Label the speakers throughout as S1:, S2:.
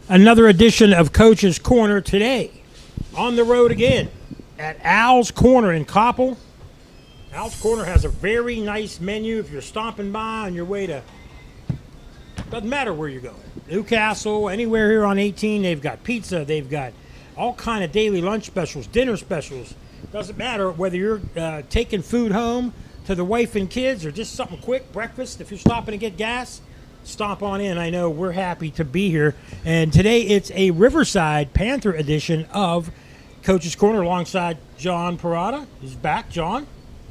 S1: Another edition of Coach's Corner today. On the road again at Al's Corner in Koppel. Al's Corner has a very nice menu if you're stopping by on your way to, doesn't matter where you're going, Newcastle, anywhere here on 18, they've got pizza, they've got all kind of daily lunch specials, dinner specials. Doesn't matter whether you're taking food home to the wife and kids or just something quick, breakfast, if you're stopping to get gas. Stop on in. I know we're happy to be here. And today it's a Riverside Panther edition of Coach's Corner alongside John Parada. He's back. John,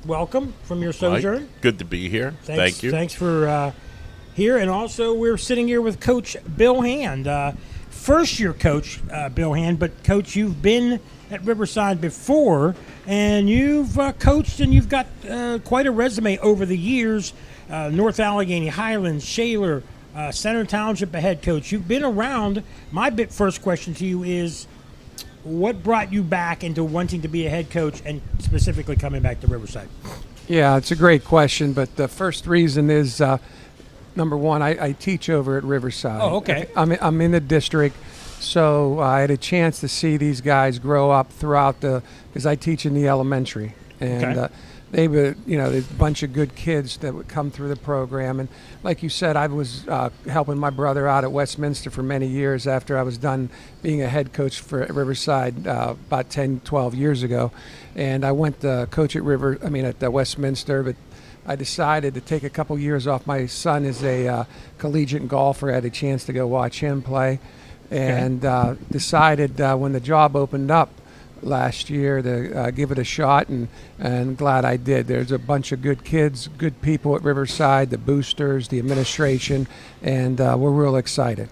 S1: welcome from your sojourn.
S2: Mike, good to be here. Thank you.
S1: Thanks for here. And also we're sitting here with Coach Bill Hand. First-year coach, Bill Hand. But, Coach, you've been at Riverside before, and you've coached, and you've got quite a resume over the years. North Allegheny, Highlands, Shaler, Center Township, a head coach. You've been around. My first question to you is, what brought you back into wanting to be a head coach and specifically coming back to Riverside?
S3: Yeah, it's a great question, but the first reason is, number one, I teach over at Riverside.
S1: Oh, okay.
S3: I'm in the district, so I had a chance to see these guys grow up throughout because I teach in the elementary. And
S1: okay.
S3: They were, there's a bunch of good kids that would come through the program. And like you said, I was helping my brother out at Westminster for many years after I was done being a head coach for Riverside about 10, 12 years ago. And I went to coach at Westminster, but I decided to take a couple years off. My son is a collegiate golfer. I had a chance to go watch him play. And decided when the job opened up last year to give it a shot, and glad I did. There's a bunch of good kids, good people at Riverside, the boosters, the administration, and we're real excited.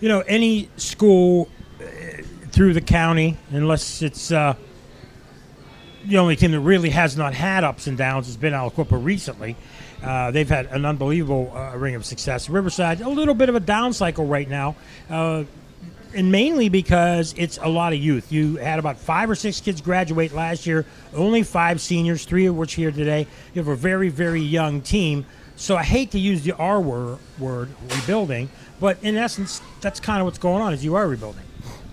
S1: Any school through the county, unless it's the only team that really has not had ups and downs has been Aliquippa recently. They've had an unbelievable ring of success. Riverside, a little bit of a down cycle right now. And mainly because it's a lot of youth. You had about 5 or 6 kids graduate last year, only 5 seniors, 3 of which here today. You have a very, very young team. So I hate to use the R word, rebuilding, but in essence, that's kind of what's going on, is you are rebuilding.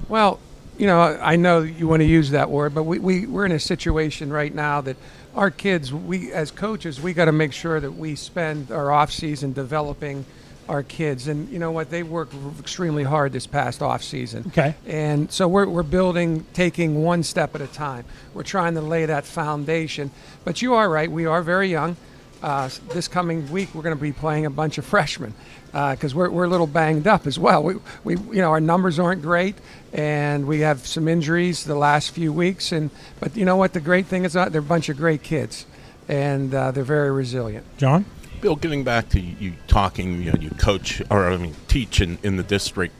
S3: Well, I know you want to use that word, but we're in a situation right now that our kids, we as coaches, we got to make sure that we spend our off season developing our kids, and you know what, they worked extremely hard this past off season.
S1: Okay.
S3: And so we're building, taking one step at a time. We're trying to lay that foundation. But you are right, we are very young. This coming week we're going to be playing a bunch of freshmen because we're a little banged up as well. We our numbers aren't great, and we have some injuries the last few weeks. But you know what, the great thing is they're a bunch of great kids, and they're very resilient.
S1: John?
S2: Bill, getting back to you talking, you coach, teach in the district.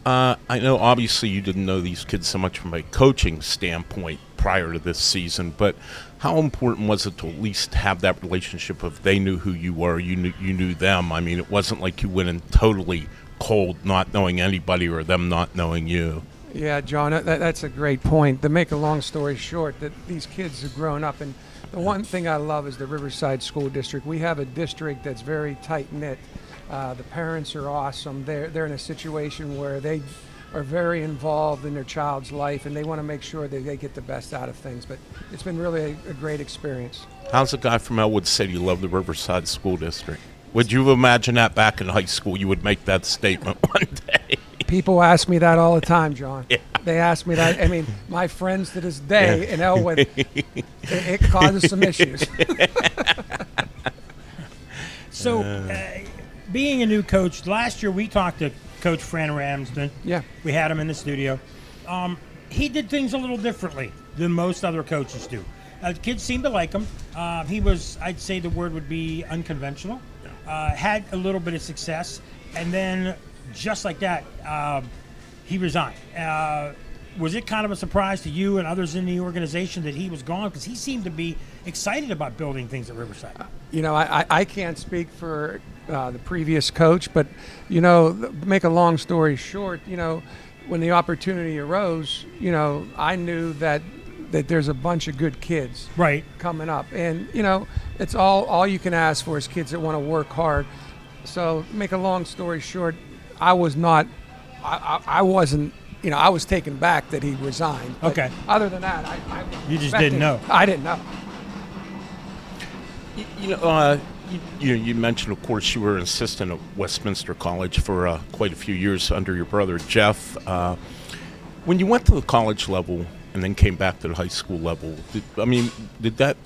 S2: I know obviously you didn't know these kids so much from a coaching standpoint prior to this season, but how important was it to at least have that relationship of they knew who you were, you knew them? I mean, it wasn't like you went in totally cold, not knowing anybody, or them not knowing you.
S3: Yeah, John, that's a great point. To make a long story short, that these kids have grown up, and the one thing I love is the Riverside School District. We have a district that's very tight-knit. The parents are awesome. They're in a situation where they are very involved in their child's life, and they want to make sure that they get the best out of things. But it's been really a great experience.
S2: How's a guy from Elwood City love the Riverside School District? Would you imagine that back in high school you would make that statement one day?
S3: People ask me that all the time, John.
S2: Yeah.
S3: They ask me that. I mean, my friends to this day in Elwood, it causes some issues.
S1: So, being a new coach, last year we talked to Coach Fran Ramsden.
S3: Yeah.
S1: We had him in the studio. He did things a little differently than most other coaches do. The kids seemed to like him. He was, I'd say the word would be unconventional. Had a little bit of success, and then just like that, he resigned. Was it kind of a surprise to you and others in the organization that he was gone? Because he seemed to be excited about building things at Riverside.
S3: I can't speak for the previous coach, but, make a long story short, when the opportunity arose, I knew that there's a bunch of good kids coming up. And, it's all you can ask for is kids that want to work hard. So make a long story short, I was not I wasn't, I was taken back that he resigned. But
S1: Okay.
S3: Other than that, I
S1: You just didn't know.
S3: I didn't know.
S2: You mentioned, of course, you were an assistant at Westminster College for quite a few years under your brother Jeff. When you went to the college level and then came back to the high school level,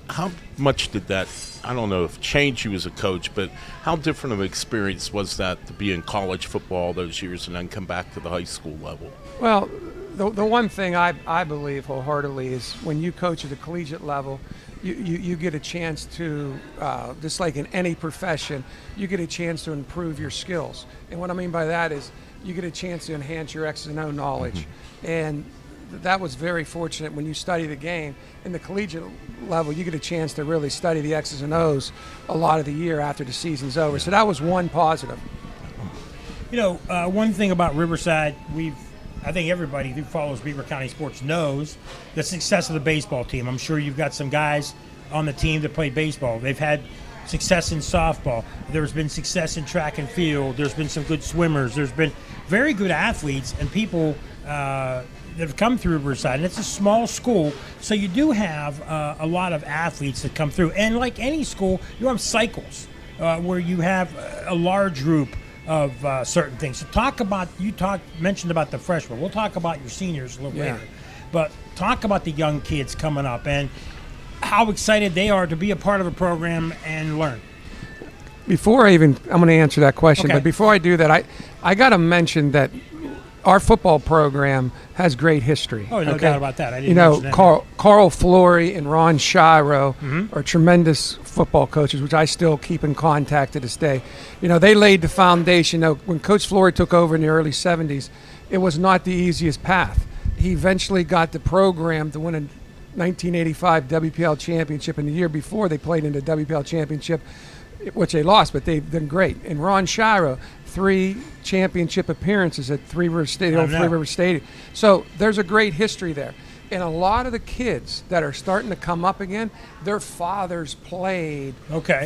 S2: how much did that, I don't know if change you as a coach, but how different of an experience was that to be in college football those years and then come back to the high school level?
S3: Well, the one thing I believe wholeheartedly is when you coach at the collegiate level, you get a chance to, just like in any profession, you get a chance to improve your skills. And what I mean by that is you get a chance to enhance your X and O knowledge. Mm-hmm. And that was very fortunate when you study the game. In the collegiate level, you get a chance to really study the X's and O's a lot of the year after the season's over. So that was one positive.
S1: One thing about Riverside, I think everybody who follows Beaver County sports knows the success of the baseball team. I'm sure you've got some guys on the team that play baseball. They've had success in softball. There's been success in track and field. There's been some good swimmers. There's been very good athletes and people that have come through Riverside. And it's a small school, so you do have a lot of athletes that come through. And like any school, you have cycles where you have a large group of certain things. So mentioned about the freshmen. We'll talk about your seniors a little later. But talk about the young kids coming up and how excited they are to be a part of a program and learn.
S3: I'm going to answer that question,
S1: Okay.
S3: but before I do that, I got to mention that our football program has great history.
S1: Oh, no doubt about that. I didn't mention that.
S3: Carl Flory and Ron Shiro are tremendous football coaches, which I still keep in contact to this day. They laid the foundation. When Coach Flory took over in the early 70s, it was not the easiest path. He eventually got the program to win a 1985 WPL championship, and the year before they played in the WPL championship, which they lost, but they've done great. And Ron Shiro, 3 championship appearances at Three River Stadium. So there's a great history there. And a lot of the kids that are starting to come up again, their fathers played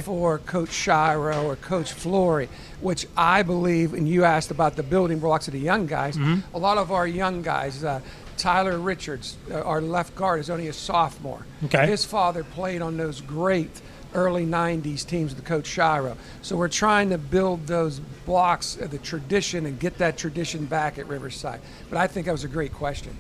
S3: for Coach Shiro or Coach Flory, which I believe, and you asked about the building blocks of the young guys, a lot of our young guys, Tyler Richards, our left guard, is only a sophomore.
S1: Okay.
S3: His father played on those great early 90s teams with Coach Shiro. So we're trying to build those blocks of the tradition and get that tradition back at Riverside. But I think that was a great question.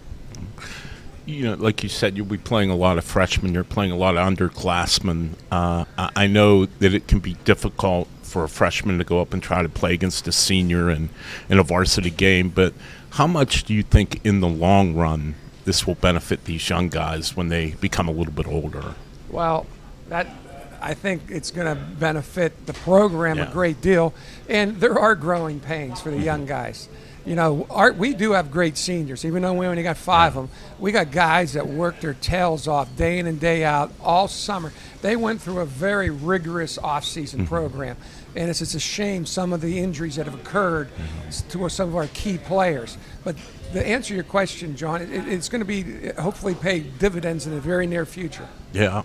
S2: Like you said, you'll be playing a lot of freshmen. You're playing a lot of underclassmen. I know that it can be difficult for a freshman to go up and try to play against a senior in a varsity game, but how much do you think in the long run this will benefit these young guys when they become a little bit older?
S3: Well, I think it's going to benefit the program a great deal, and there are growing pains for the young guys. We do have great seniors, even though we only got 5 of them. We got guys that work their tails off day in and day out all summer. They went through a very rigorous off-season program, and it's a shame some of the injuries that have occurred to some of our key players. But to answer your question, John, it's going to be hopefully pay dividends in the very near future.
S2: Yeah.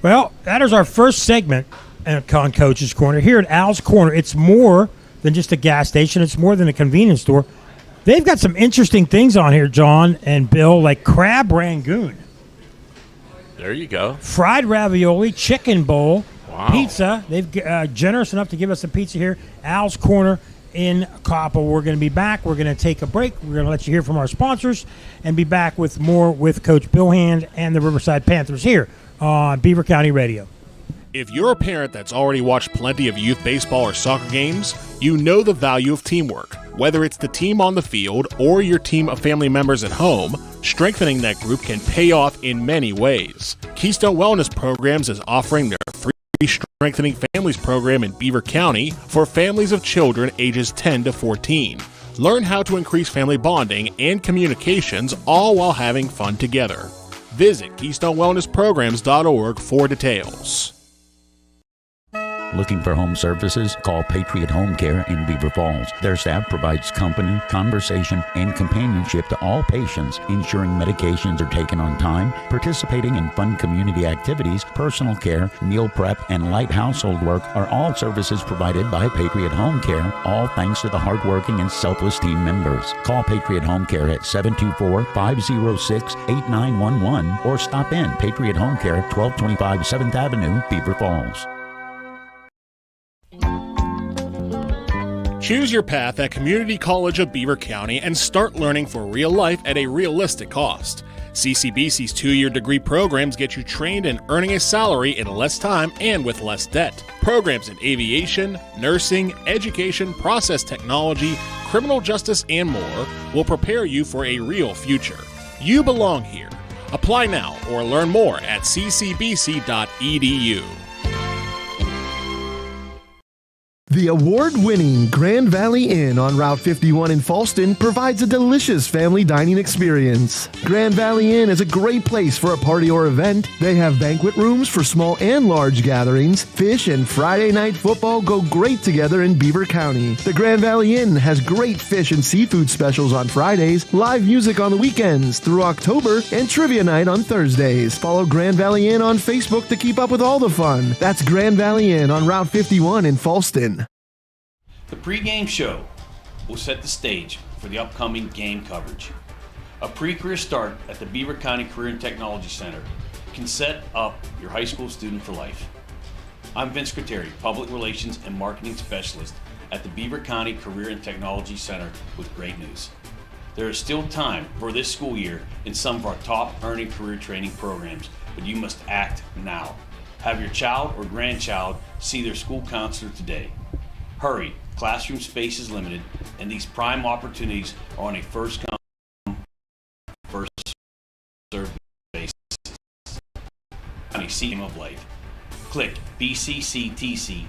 S1: Well, that is our first segment on Coach's Corner. Here at Al's Corner, it's more than just a gas station. It's more than a convenience store. They've got some interesting things on here, John and Bill, like crab rangoon.
S2: There you go.
S1: Fried ravioli, chicken bowl,
S2: wow.
S1: Pizza. They've generous enough to give us some pizza here. Al's Corner in Koppel. We're going to be back. We're going to take a break. We're going to let you hear from our sponsors and be back with more with Coach Bill Hand and the Riverside Panthers here on Beaver County Radio.
S4: If you're a parent that's already watched plenty of youth baseball or soccer games, you know the value of teamwork. Whether it's the team on the field or your team of family members at home, strengthening that group can pay off in many ways. Keystone Wellness Programs is offering their free Strengthening Families program in Beaver County for families of children ages 10 to 14. Learn how to increase family bonding and communications, all while having fun together. Visit KeystoneWellnessPrograms.org for details.
S5: Looking for home services? Call Patriot Home Care in Beaver Falls. Their staff provides company, conversation, and companionship to all patients, ensuring medications are taken on time, participating in fun community activities, personal care, meal prep, and light household work are all services provided by Patriot Home Care, all thanks to the hardworking and selfless team members. Call Patriot Home Care at 724-506-8911 or stop in Patriot Home Care, 1225 7th Avenue, Beaver Falls.
S4: Choose your path at Community College of Beaver County and start learning for real life at a realistic cost. CCBC's 2-year degree programs get you trained and earning a salary in less time and with less debt. Programs in aviation, nursing, education, process technology, criminal justice, and more will prepare you for a real future. You belong here. Apply now or learn more at ccbc.edu.
S6: The award-winning Grand Valley Inn on Route 51 in Falston provides a delicious family dining experience. Grand Valley Inn is a great place for a party or event. They have banquet rooms for small and large gatherings. Fish and Friday night football go great together in Beaver County. The Grand Valley Inn has great fish and seafood specials on Fridays, live music on the weekends through October, and trivia night on Thursdays. Follow Grand Valley Inn on Facebook to keep up with all the fun. That's Grand Valley Inn on Route 51 in Falston.
S7: The pregame show will set the stage for the upcoming game coverage. A pre-career start at the Beaver County Career and Technology Center can set up your high school student for life. I'm Vince Crateri, Public Relations and Marketing Specialist at the Beaver County Career and Technology Center with great news. There is still time for this school year in some of our top earning career training programs, but you must act now. Have your child or grandchild see their school counselor today. Hurry. Classroom space is limited, and these prime opportunities are on a first-come, first-served basis. On a scheme of life. Click bcctc.org.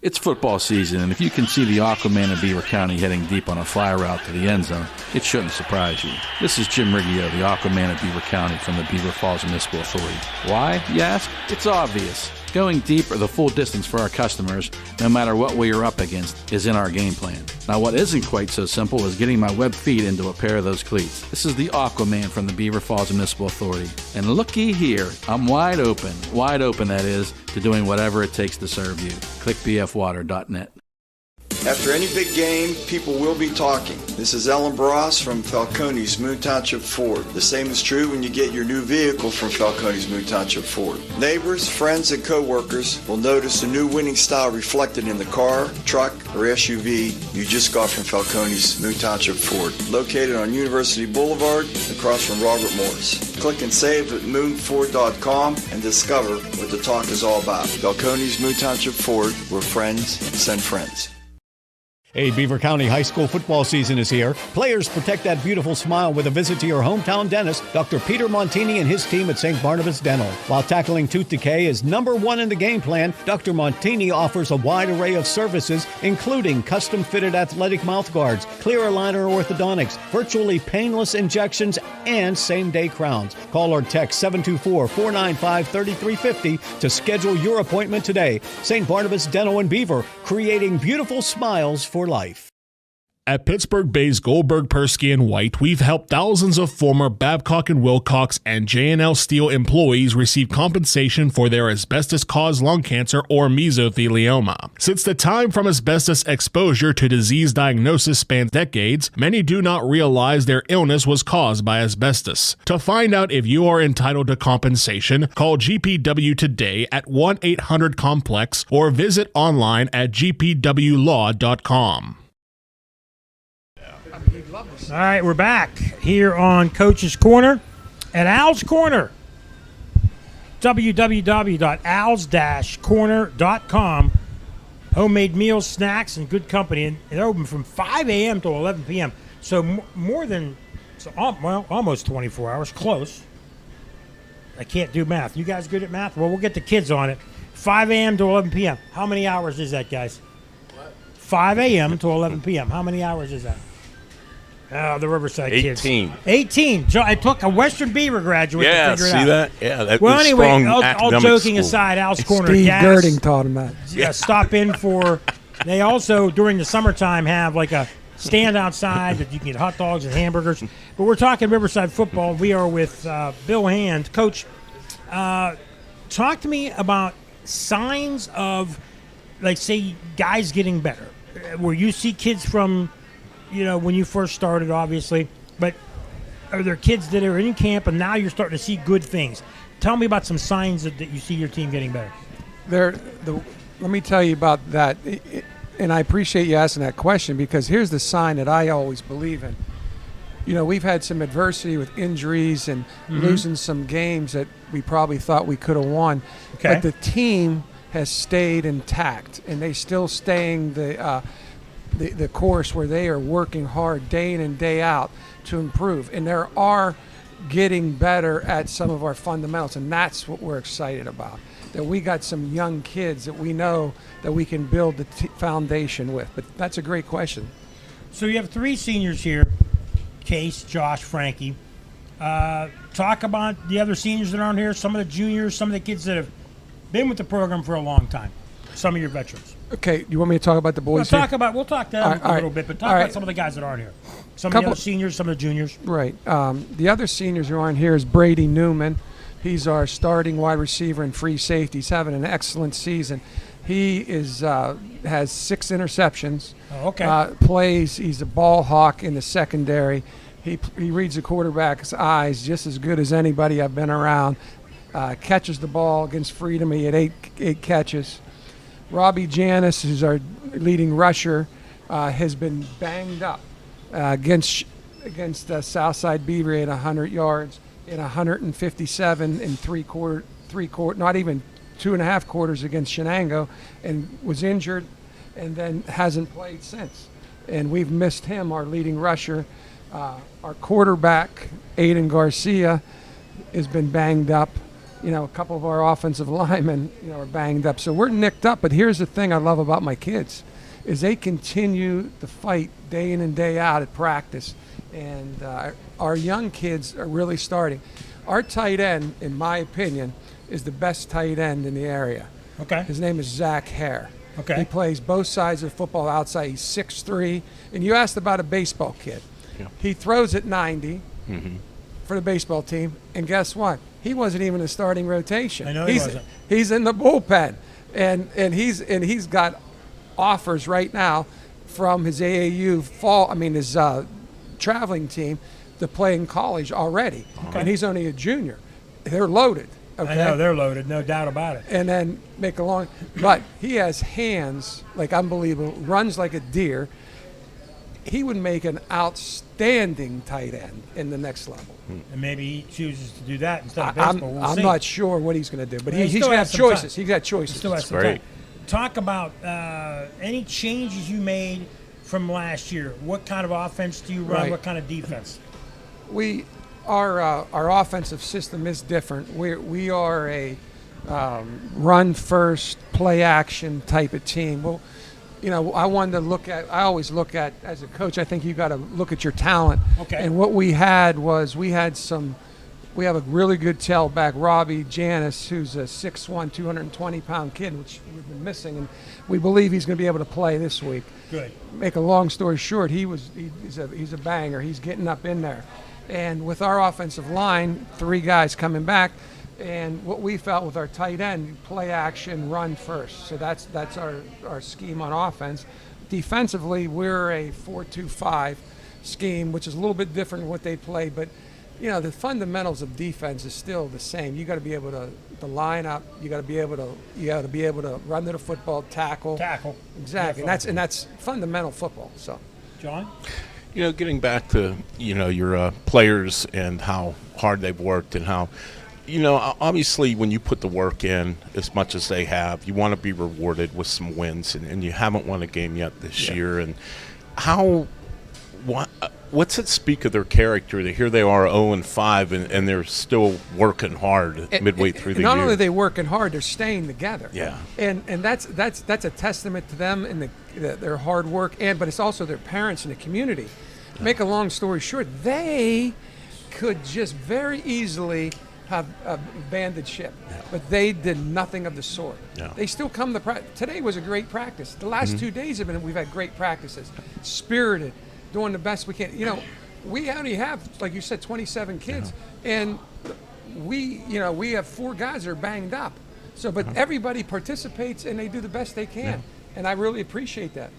S8: It's football season, and if you can see the Aquaman of Beaver County heading deep on a fly route to the end zone, it shouldn't surprise you. This is Jim Riggio, the Aquaman of Beaver County from the Beaver Falls Municipal Authority. Why, you ask? It's obvious. Going deep or the full distance for our customers, no matter what we are up against, is in our game plan. Now, what isn't quite so simple is getting my web feet into a pair of those cleats. This is the Aquaman from the Beaver Falls Municipal Authority. And looky here, I'm wide open that is, to doing whatever it takes to serve you. Click bfwater.net.
S9: After any big game, people will be talking. This is Ellen Barras from Falcone's Moon Township Ford. The same is true when you get your new vehicle from Falcone's Moon Township Ford. Neighbors, friends, and co-workers will notice the new winning style reflected in the car, truck, or SUV you just got from Falcone's Moon Township Ford. Located on University Boulevard, across from Robert Morris. Click and save at moonford.com and discover what the talk is all about. Falcone's Moon Township Ford, where friends send friends.
S10: A Beaver County high school football season is here. Players protect that beautiful smile with a visit to your hometown dentist, Dr. Peter Montini and his team at St. Barnabas Dental. While tackling tooth decay is number one in the game plan, Dr. Montini offers a wide array of services, including custom-fitted athletic mouth guards, clear aligner orthodontics, virtually painless injections, and same-day crowns. Call or text 724-495-3350 to schedule your appointment today. St. Barnabas Dental in Beaver, creating beautiful smiles for life.
S4: At Pittsburgh Bay's Goldberg, Persky & White, we've helped thousands of former Babcock & Wilcox and J&L Steel employees receive compensation for their asbestos-caused lung cancer or mesothelioma. Since the time from asbestos exposure to disease diagnosis spans decades, many do not realize their illness was caused by asbestos. To find out if you are entitled to compensation, call GPW today at 1-800-COMPLEX or visit online at gpwlaw.com.
S1: All right, we're back here on Coach's Corner at Al's Corner. www.als-corner.com. Homemade meals, snacks, and good company. And they're open from 5 a.m. to 11 p.m. So almost 24 hours. Close. I can't do math. You guys good at math? Well, we'll get the kids on it. 5 a.m. to 11 p.m. How many hours is that, guys? What? 5 a.m. to 11 p.m. How many hours is that? The Riverside
S2: 18.
S1: kids. 18. I took a Western Beaver graduate
S2: Yeah,
S1: to figure
S2: see
S1: it out.
S2: that? Yeah, that
S1: Well,
S2: was
S1: anyway,
S2: strong
S1: all
S2: academic
S1: joking
S2: school.
S1: aside, Al's Corner
S3: Steve
S1: gas.
S3: Girding taught him that.
S1: Yeah, stop in for. They also during the summertime have like a stand outside that you can get hot dogs and hamburgers. But we're talking Riverside football. We are with Bill Hand, Coach. Talk to me about signs of, like, say, guys getting better. Where you see kids from, when you first started, obviously, but are there kids that are in camp and now you're starting to see good things? Tell me about some signs that you see your team getting better.
S3: Let me tell you about that, and I appreciate you asking that question because here's the sign that I always believe in. We've had some adversity with injuries and losing some games that we probably thought we could have won, but the team has stayed intact, and they still staying the course where they are working hard day in and day out to improve, and there are getting better at some of our fundamentals, and that's what we're excited about. That we got some young kids that we know that we can build the foundation with. But that's a great question.
S1: So you have 3 seniors here, Case, Josh, Frankie. Talk about the other seniors that aren't here, some of the juniors, some of the kids that have been with the program for a long time, some of your veterans.
S3: Okay, you want me to talk about the boys
S1: We'll
S3: here?
S1: talk to them a little bit, but talk about some of the guys that aren't here. Some of the other seniors, some of the juniors.
S3: Right. The other seniors who aren't here is Brady Newman. He's our starting wide receiver and free safety. He's having an excellent season. He has 6 interceptions.
S1: Oh, okay.
S3: He's a ball hawk in the secondary. He reads the quarterback's eyes just as good as anybody I've been around. Catches the ball against Freedom. He had 8 catches. Robbie Janis, who's our leading rusher, has been banged up against Southside Beaver at 100 yards in 157 in 3 quarter, not even 2.5 quarters against Shenango, and was injured and then hasn't played since. And we've missed him, our leading rusher. Our quarterback, Aiden Garcia, has been banged up. A couple of our offensive linemen, are banged up. So we're nicked up. But here's the thing I love about my kids is they continue to fight day in and day out at practice. And our young kids are really starting. Our tight end, in my opinion, is the best tight end in the area.
S1: Okay.
S3: His name is Zach Hare.
S1: Okay.
S3: He plays both sides of football outside. He's 6'3". And you asked about a baseball kid.
S2: Yeah.
S3: He throws at 90 for the baseball team. And guess what? He wasn't even in the starting rotation.
S1: I know he wasn't.
S3: He's in the bullpen. And he's got offers right now from his AAU his traveling team to play in college already.
S1: Okay.
S3: And he's only a junior. They're loaded. Okay?
S1: I know they're loaded, no doubt about it.
S3: And then but he has hands like unbelievable, runs like a deer. He would make an outstanding tight end in the next level.
S1: And maybe he chooses to do that instead of baseball. We'll see.
S3: I'm not sure what he's going to do, but he's
S1: still
S3: going to
S1: has
S3: have
S1: some
S3: choices.
S1: time.
S3: He's got choices.
S1: Still has some
S2: great.
S1: time. Talk about any changes you made from last year. What kind of offense do you run?
S3: Right.
S1: What kind of defense?
S3: Our offensive system is different. We are a run first, play action type of team. Well, I always look at, as a coach, I think you got to look at your talent.
S1: Okay.
S3: And what we had was we have a really good tailback, Robbie Janis, who's a 6'1", 220-pound kid, which we've been missing, and we believe he's going to be able to play this week.
S1: Good.
S3: Make a long story short, he's a banger. He's getting up in there. And with our offensive line, 3 guys coming back, and what we felt with our tight end, play action, run first. So that's our scheme on offense. Defensively, we're a 4-2-5 scheme, which is a little bit different than what they play, but the fundamentals of defense is still the same. You got to be able to line up. You got to be able to run to the football, tackle. Exactly, and that's fundamental football. So,
S1: John.
S2: Getting back to your players and how hard they've worked and how. Obviously, when you put the work in as much as they have, you want to be rewarded with some wins, and you haven't won a game yet this year. And what's it speak of their character that here they are 0-5 and they're still working hard midway through the year?
S3: Not only are they working hard, they're staying together.
S2: Yeah.
S3: And that's a testament to them and their hard work, but it's also their parents and the community. Make a long story short, they could just very easily have abandoned ship, but they did nothing of the sort.
S2: Yeah.
S3: They still come to practice. Today was a great practice. The last 2 days we've had great practices, spirited, doing the best we can. We only have, like you said, 27 kids, and we have 4 guys that are banged up. So, but everybody participates and they do the best they can, and I really appreciate that.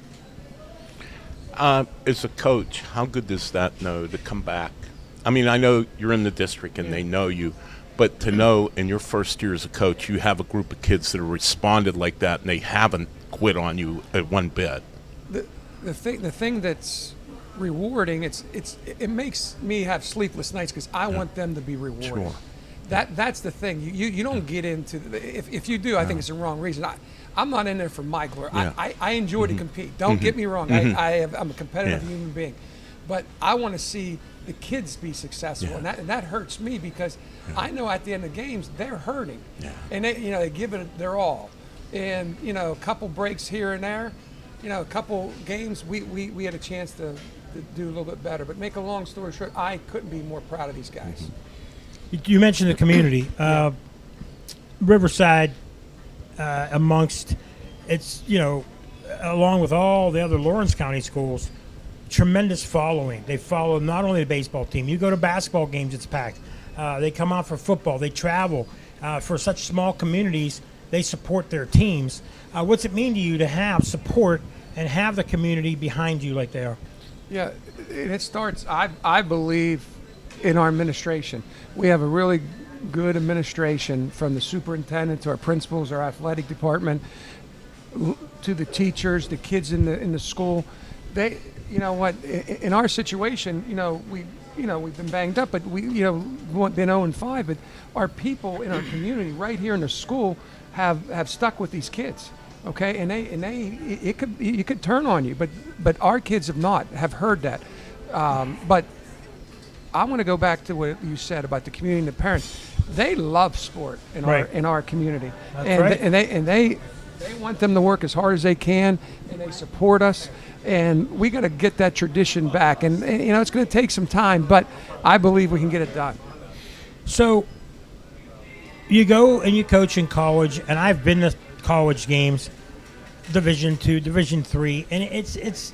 S2: As a coach, how good does that know to come back? I mean, I know you're in the district and they know you, but to know in your first year as a coach, you have a group of kids that have responded like that and they haven't quit on you at one bit.
S3: The thing that's rewarding, it makes me have sleepless nights because I want them to be rewarded.
S2: Sure.
S3: That's the thing. You don't get into if you do, I think it's the wrong reason. I'm not in there for my glory. I enjoy to compete. Don't get me wrong. I'm a competitive human being, but I want to see the kids be successful, and that hurts me because I know at the end of games they're hurting, and they give it their all, and a couple breaks here and there, a couple games we had a chance to do a little bit better. But make a long story short, I couldn't be more proud of these guys.
S1: You mentioned the community, Riverside, amongst it's along with all the other Lawrence County schools. Tremendous following. They follow not only the baseball team. You go to basketball games, it's packed. They come out for football. They travel. For such small communities, they support their teams. What's it mean to you to have support and have the community behind you like they are?
S3: Yeah, it starts, I believe, in our administration. We have a really good administration, from the superintendent to our principals, our athletic department, to the teachers, the kids in the school. They, in our situation, we've been banged up, but we've been 0-5. But our people in our community, right here in the school, have stuck with these kids. Okay, and you could turn on you, but our kids have heard that. But I want to go back to what you said about the community and the parents. They love sport in our community, and they want them to work as hard as they can, and they support us. And we got to get that tradition back, and it's going to take some time, but I believe we can get it done.
S1: So you go and you coach in college, and I've been to college games, Division II, Division III, and it's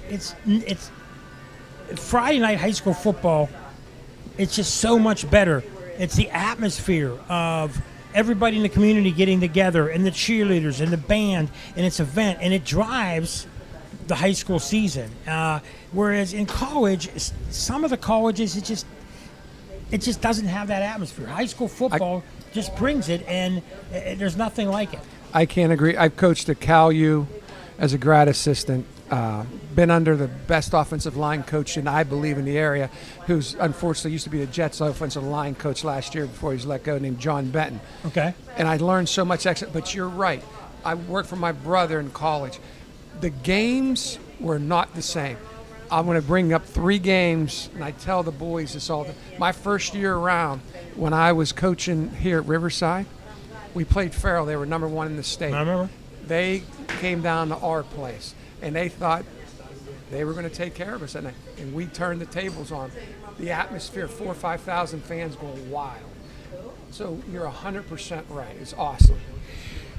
S1: Friday night high school football. It's just so much better. It's the atmosphere of everybody in the community getting together, and the cheerleaders and the band, and it's event, and it drives the high school season. Whereas in college, some of the colleges, it just doesn't have that atmosphere. High school football just brings it, and there's nothing like it.
S3: I can't agree. I've coached at Cal U as a grad assistant. Been under the best offensive line coach, and I believe in the area, who's unfortunately used to be the Jets offensive line coach last year before he was let go, named John Benton.
S1: Okay.
S3: And I learned so much excellent. But you're right. I worked for my brother in college. The games were not the same. I'm going to bring up 3 games, and I tell the boys this all. My first year around, when I was coaching here at Riverside, we played Farrell. They were number 1 in the state.
S1: I remember.
S3: They came down to our place, and they thought they were going to take care of us that night. And we turned the tables on. The atmosphere, 4,000 or 5,000 fans going wild. So you're 100% right. It's awesome.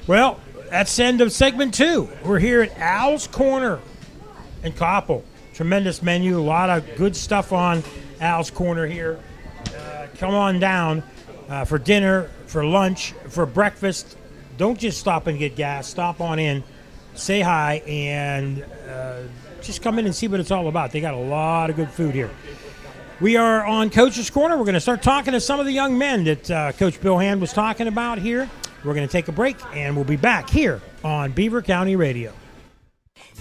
S1: Well, that's the end of segment 2. We're here at Al's Corner in Koppel. Tremendous menu, a lot of good stuff on Al's Corner here. Come on down for dinner, for lunch, for breakfast. Don't just stop and get gas. Stop on in, say hi, and just come in and see what it's all about. They got a lot of good food here. We are on Coach's Corner. We're going to start talking to some of the young men that Coach Bill Hand was talking about here. We're going to take a break, and we'll be back here on Beaver County Radio.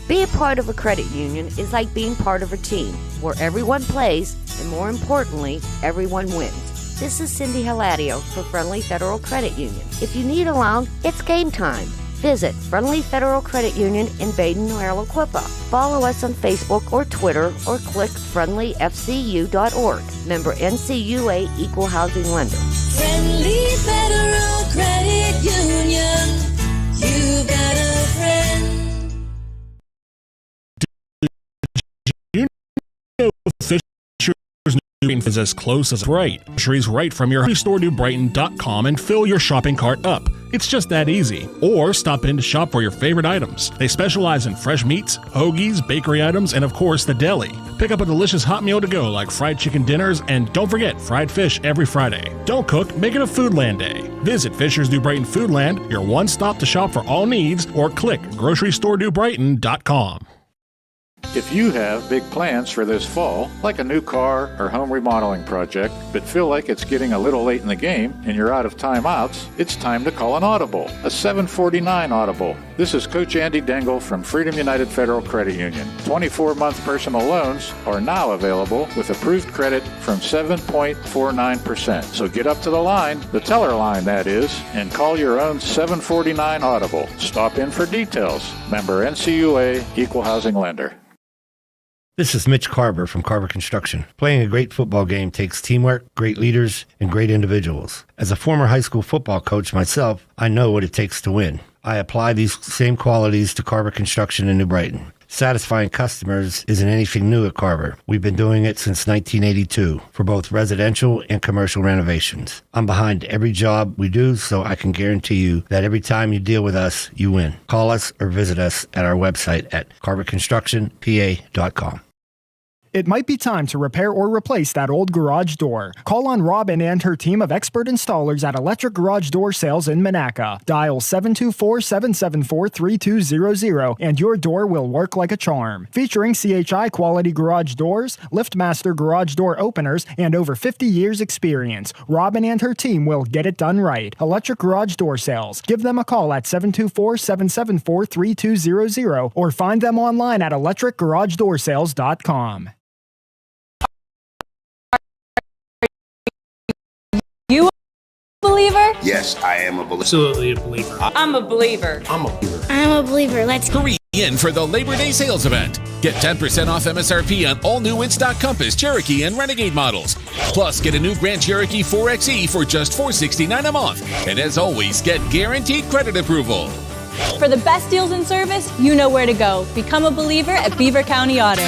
S11: Being part of a credit union is like being part of a team where everyone plays and, more importantly, everyone wins. This is Cindy Hiladio for Friendly Federal Credit Union. If you need a loan, it's game time. Visit Friendly Federal Credit Union in Baden-Mariquippa. Follow us on Facebook or Twitter, or click friendlyfcu.org. Member NCUA Equal Housing Lender.
S12: Friendly Federal Credit Union. You got a friend.
S4: Did you know is as close as right. Groceries right from your StoreNewBrighton.com and fill your shopping cart up. It's just that easy. Or stop in to shop for your favorite items. They specialize in fresh meats, hoagies, bakery items, and of course the deli. Pick up a delicious hot meal to go like fried chicken dinners, and don't forget fried fish every Friday. Don't cook, make it a Foodland Day. Visit Fisher's New Brighton Foodland, your one stop to shop for all needs, or click GroceryStoreNewBrighton.com.
S13: If you have big plans for this fall, like a new car or home remodeling project, but feel like it's getting a little late in the game and you're out of timeouts, it's time to call an audible, a 749 audible. This is Coach Andy Dengel from Freedom United Federal Credit Union. 24-month personal loans are now available with approved credit from 7.49%. So get up to the line, the teller line that is, and call your own 749 audible. Stop in for details. Member NCUA, Equal Housing Lender.
S14: This is Mitch Carver from Carver Construction. Playing a great football game takes teamwork, great leaders, and great individuals. As a former high school football coach myself, I know what it takes to win. I apply these same qualities to Carver Construction in New Brighton. Satisfying customers isn't anything new at Carver. We've been doing it since 1982 for both residential and commercial renovations. I'm behind every job we do, so I can guarantee you that every time you deal with us, you win. Call us or visit us at our website at carverconstructionpa.com.
S15: It might be time to repair or replace that old garage door. Call on Robin and her team of expert installers at Electric Garage Door Sales in Monaca. Dial 724-774-3200 and your door will work like a charm. Featuring CHI quality garage doors, LiftMaster garage door openers, and over 50 years experience, Robin and her team will get it done right. Electric Garage Door Sales. Give them a call at 724-774-3200 or find them online at electricgaragedoorsales.com.
S16: You a believer?
S17: Yes, I am a believer.
S18: Absolutely a believer.
S16: I'm a believer.
S18: I'm a believer.
S19: I'm a believer. Let's go.
S20: Hurry in for the Labor Day sales event. Get 10% off MSRP on all new in-stock Compass, Cherokee, and Renegade models. Plus, get a new Grand Cherokee 4XE for just $469 a month. And as always, get guaranteed credit approval.
S16: For the best deals and service, you know where to go. Become a believer at Beaver County Auto.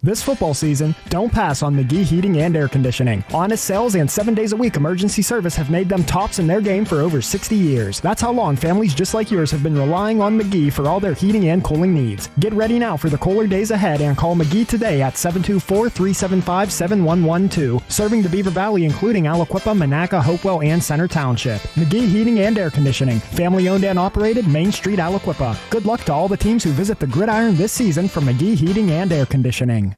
S15: This football season, don't pass on McGee Heating and Air Conditioning. Honest sales and 7 days a week emergency service have made them tops in their game for over 60 years. That's how long families just like yours have been relying on McGee for all their heating and cooling needs. Get ready now for the cooler days ahead and call McGee today at 724-375-7112. Serving the Beaver Valley, including Aliquippa, Monaca, Hopewell, and Center Township. McGee Heating and Air Conditioning. Family owned and operated, Main Street, Aliquippa. Good luck to all the teams who visit the Gridiron this season from McGee Heating and Air Conditioning.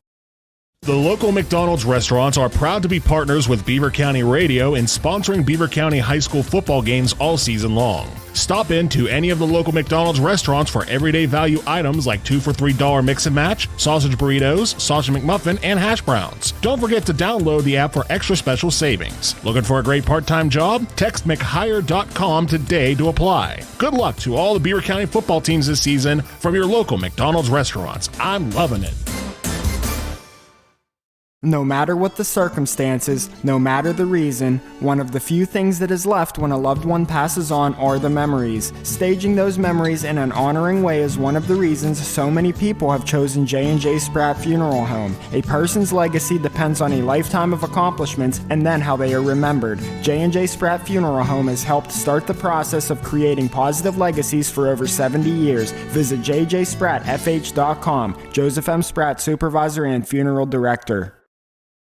S4: The local McDonald's restaurants are proud to be partners with Beaver County Radio in sponsoring Beaver County high school football games all season long. Stop in to any of the local McDonald's restaurants for everyday value items like 2 for $3 mix and match, sausage burritos, sausage McMuffin, and hash browns. Don't forget to download the app for extra special savings. Looking for a great part-time job? Text McHire.com today to apply. Good luck to all the Beaver County football teams this season from your local McDonald's restaurants. I'm loving it.
S21: No matter what the circumstances, no matter the reason, one of the few things that is left when a loved one passes on are the memories. Staging those memories in an honoring way is one of the reasons so many people have chosen J&J Spratt Funeral Home. A person's legacy depends on a lifetime of accomplishments and then how they are remembered. J&J Spratt Funeral Home has helped start the process of creating positive legacies for over 70 years. Visit jjsprattfh.com. Joseph M. Spratt, Supervisor and Funeral Director.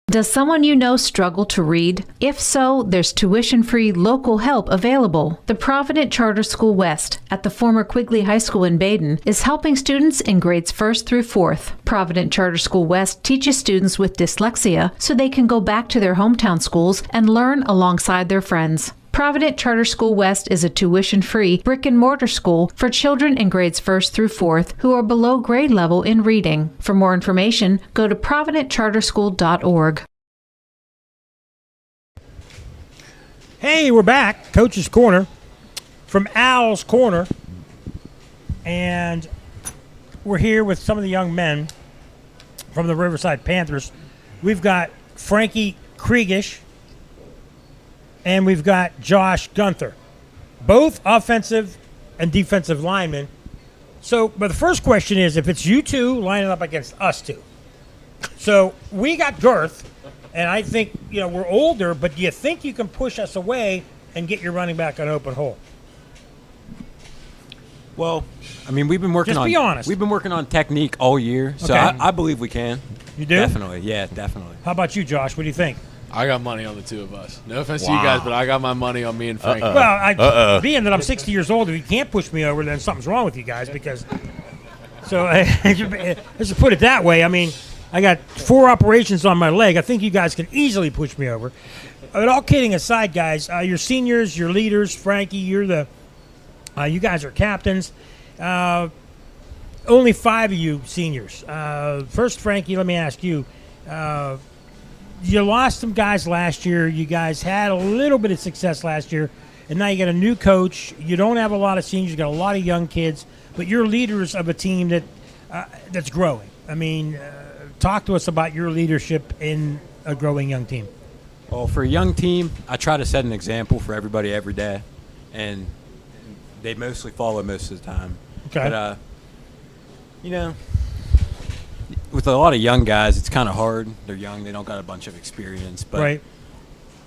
S22: Does someone you know struggle to read? If so, there's tuition-free local help available. The Provident Charter School West at the former Quigley High School in Baden is helping students in grades 1st through 4th. Provident Charter School West teaches students with dyslexia so they can go back to their hometown schools and learn alongside their friends. Provident Charter School West is a tuition-free brick-and-mortar school for children in grades 1st through 4th who are below grade level in reading. For more information, go to providentcharterschool.org.
S1: Hey, we're back. Coach's Corner from Al's Corner. And we're here with some of the young men from the Riverside Panthers. We've got Frankie Kriegish. And we've got Josh Gunther, both offensive and defensive linemen. So, but the first question is, if it's you two lining up against us two, So we got girth, and I think we're older. But do you think you can push us away and get your running back an open hole?
S17: Well, I mean, we've been working
S1: Just
S17: on.
S1: be honest.
S17: We've been working on technique all year, so
S1: Okay.
S17: I believe we can.
S1: You do?
S17: Definitely, yeah, definitely.
S1: How about you, Josh? What do you think?
S18: I got money on the two of us. No offense to you guys, but I got my money on me and Frank.
S1: Well, being that I'm 60 years old, if you can't push me over, then something's wrong with you guys. Because, so let's put it that way. I mean, I got 4 operations on my leg. I think you guys can easily push me over. But all kidding aside, guys, you're seniors, you're leaders. Frankie, you're you guys are captains. Only 5 of you seniors. First, Frankie, let me ask you. You lost some guys last year. You guys had a little bit of success last year, and now you got a new coach. You don't have a lot of seniors. You got a lot of young kids, but you're leaders of a team that's growing. I mean, talk to us about your leadership in a growing young team.
S17: Well, for a young team, I try to set an example for everybody every day, and they mostly follow most of the time.
S1: Okay.
S17: But, with a lot of young guys, it's kind of hard. They're young. They don't got a bunch of experience. But
S1: right.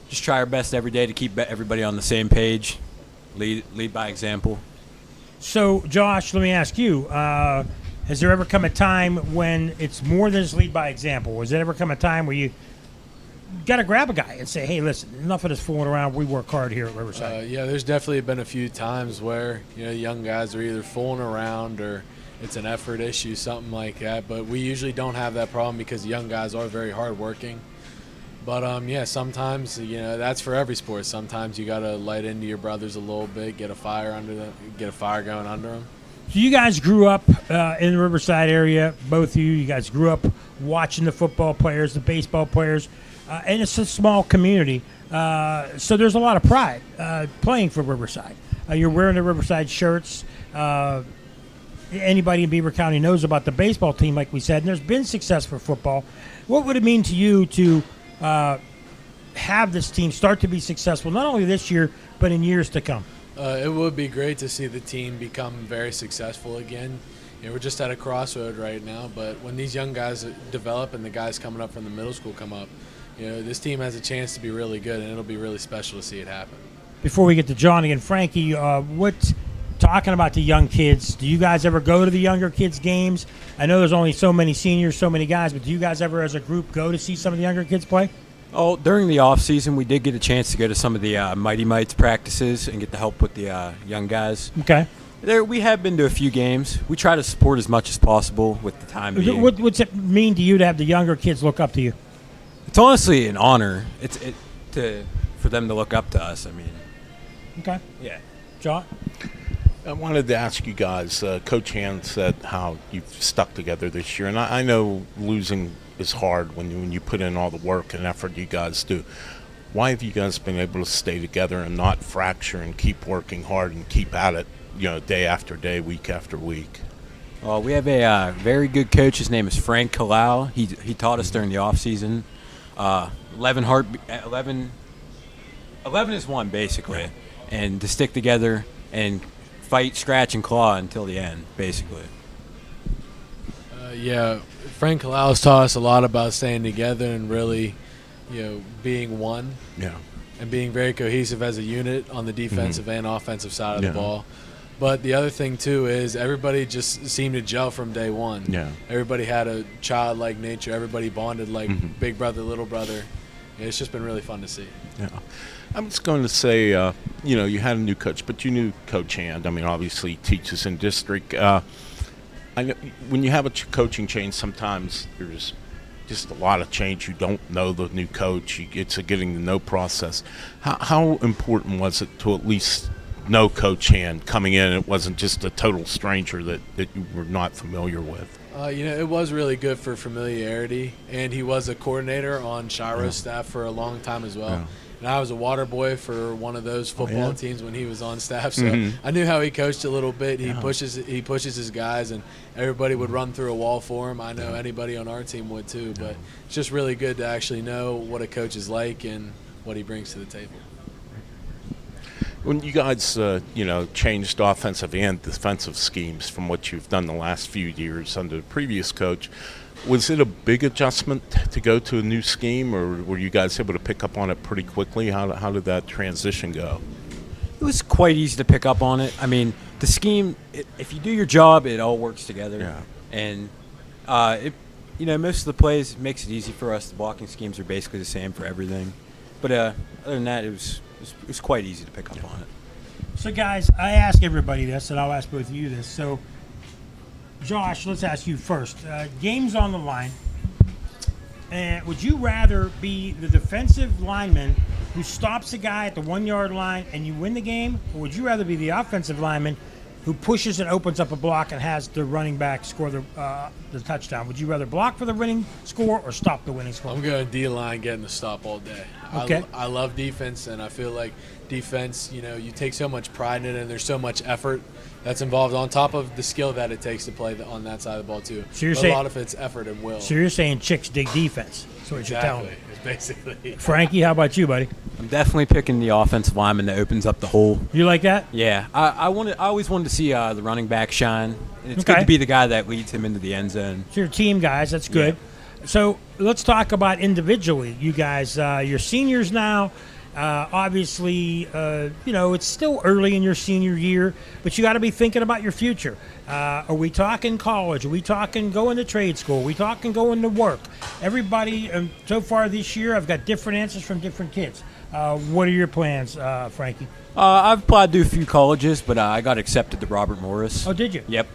S17: Just try our best every day to keep everybody on the same page, lead by example.
S1: So, Josh, let me ask you, has there ever come a time when it's more than just lead by example? Has there ever come a time where you got to grab a guy and say, hey, listen, enough of this fooling around. We work hard here at Riverside.
S18: Yeah, there's definitely been a few times where young guys are either fooling around or it's an effort issue, something like that. But we usually don't have that problem because young guys are very hardworking. But sometimes that's for every sport. Sometimes you got to light into your brothers a little bit, get a fire going under them.
S1: So you guys grew up in the Riverside area, both of you. You guys grew up watching the football players, the baseball players, and it's a small community. So there's a lot of pride playing for Riverside. You're wearing the Riverside shirts. Anybody in Beaver County knows about the baseball team, like we said, and there's been success for football. What would it mean to you to have this team start to be successful, not only this year, but in years to come?
S18: It would be great to see the team become very successful again. We're just at a crossroad right now, but when these young guys develop and the guys coming up from the middle school come up, this team has a chance to be really good, and it'll be really special to see it happen.
S1: Before we get to Johnny and Frankie, talking about the young kids, do you guys ever go to the younger kids' games? I know there's only so many seniors, so many guys, but do you guys ever as a group go to see some of the younger kids play?
S17: Oh, during the off season, we did get a chance to go to some of the Mighty Mites practices and get to help with the young guys.
S1: Okay.
S17: We have been to a few games. We try to support as much as possible with the time being.
S1: What's it mean to you to have the younger kids look up to you?
S17: It's honestly an honor. For them to look up to us. I mean.
S1: Okay.
S17: Yeah.
S1: John?
S2: I wanted to ask you guys, Coach Hand said how you've stuck together this year, and I know losing is hard when you put in all the work and effort you guys do. Why have you guys been able to stay together and not fracture and keep working hard and keep at it, day after day, week after week?
S17: Well, we have a very good coach. His name is Frank Koppel. He taught us during the off season. 11 is one, basically, and to stick together and fight, scratch, and claw until the end, basically.
S18: Frank Kalau's taught us a lot about staying together and really, being one.
S2: Yeah.
S18: And being very cohesive as a unit on the defensive and offensive side of the ball. But the other thing, too, is everybody just seemed to gel from day one.
S2: Yeah.
S18: Everybody had a childlike nature. Everybody bonded like big brother, little brother. It's just been really fun to see.
S2: Yeah. I was going to say, you had a new coach, but you knew Coach Hand. I mean, obviously he teaches in district. I know when you have a coaching change, sometimes there's just a lot of change. You don't know the new coach. It's a getting to know process. How important was it to at least know Coach Hand coming in? It wasn't just a total stranger that you were not familiar with.
S18: It was really good for familiarity, and he was a coordinator on Shiro's staff for a long time as well.
S2: Yeah.
S18: And I was a water boy for one of those football teams when he was on staff, so I knew how he coached a little bit. He pushes his guys, and everybody would run through a wall for him. I know anybody on our team would too, but it's just really good to actually know what a coach is like and what he brings to the table.
S2: When you guys, changed offensive and defensive schemes from what you've done the last few years under the previous coach, Was it a big adjustment to go to a new scheme, or were you guys able to pick up on it pretty quickly? How did that transition go?
S17: It was quite easy to pick up on it. I mean, the scheme, if you do your job, it all works together.
S2: Yeah.
S17: And, most of the plays makes it easy for us. The blocking schemes are basically the same for everything. But other than that, it was quite easy to pick up on it.
S1: So, guys, I ask everybody this, and I'll ask both of you this. So, Josh, let's ask you first. Game's on the line. And would you rather be the defensive lineman who stops a guy at the 1-yard line and you win the game, or would you rather be the offensive lineman who pushes and opens up a block and has the running back score the touchdown? Would you rather block for the winning score or stop the winning score?
S18: I'm going D-line, getting the stop all day.
S1: Okay.
S18: I love defense, and I feel like defense, you take so much pride in it, and there's so much effort that's involved on top of the skill that it takes to play on that side of the ball, too.
S1: So you're
S18: a
S1: saying,
S18: lot of it's effort and will.
S1: So you're saying chicks dig defense. That's what you're telling me.
S18: It's basically.
S1: Frankie, how about you, buddy?
S17: I'm definitely picking the offensive lineman that opens up the hole.
S1: You like that?
S17: Yeah. I always wanted to see the running back shine. And it's good to be the guy that leads him into the end zone.
S1: So you're team guys. That's good. Yeah. So let's talk about individually. You guys, you're seniors now. Obviously, it's still early in your senior year, but you got to be thinking about your future. Are we talking college? Are we talking going to trade school? Are we talking going to work? Everybody, so far this year, I've got different answers from different kids. What are your plans, Frankie?
S17: I've applied to a few colleges, but I got accepted to Robert Morris.
S1: Oh, did you?
S17: Yep.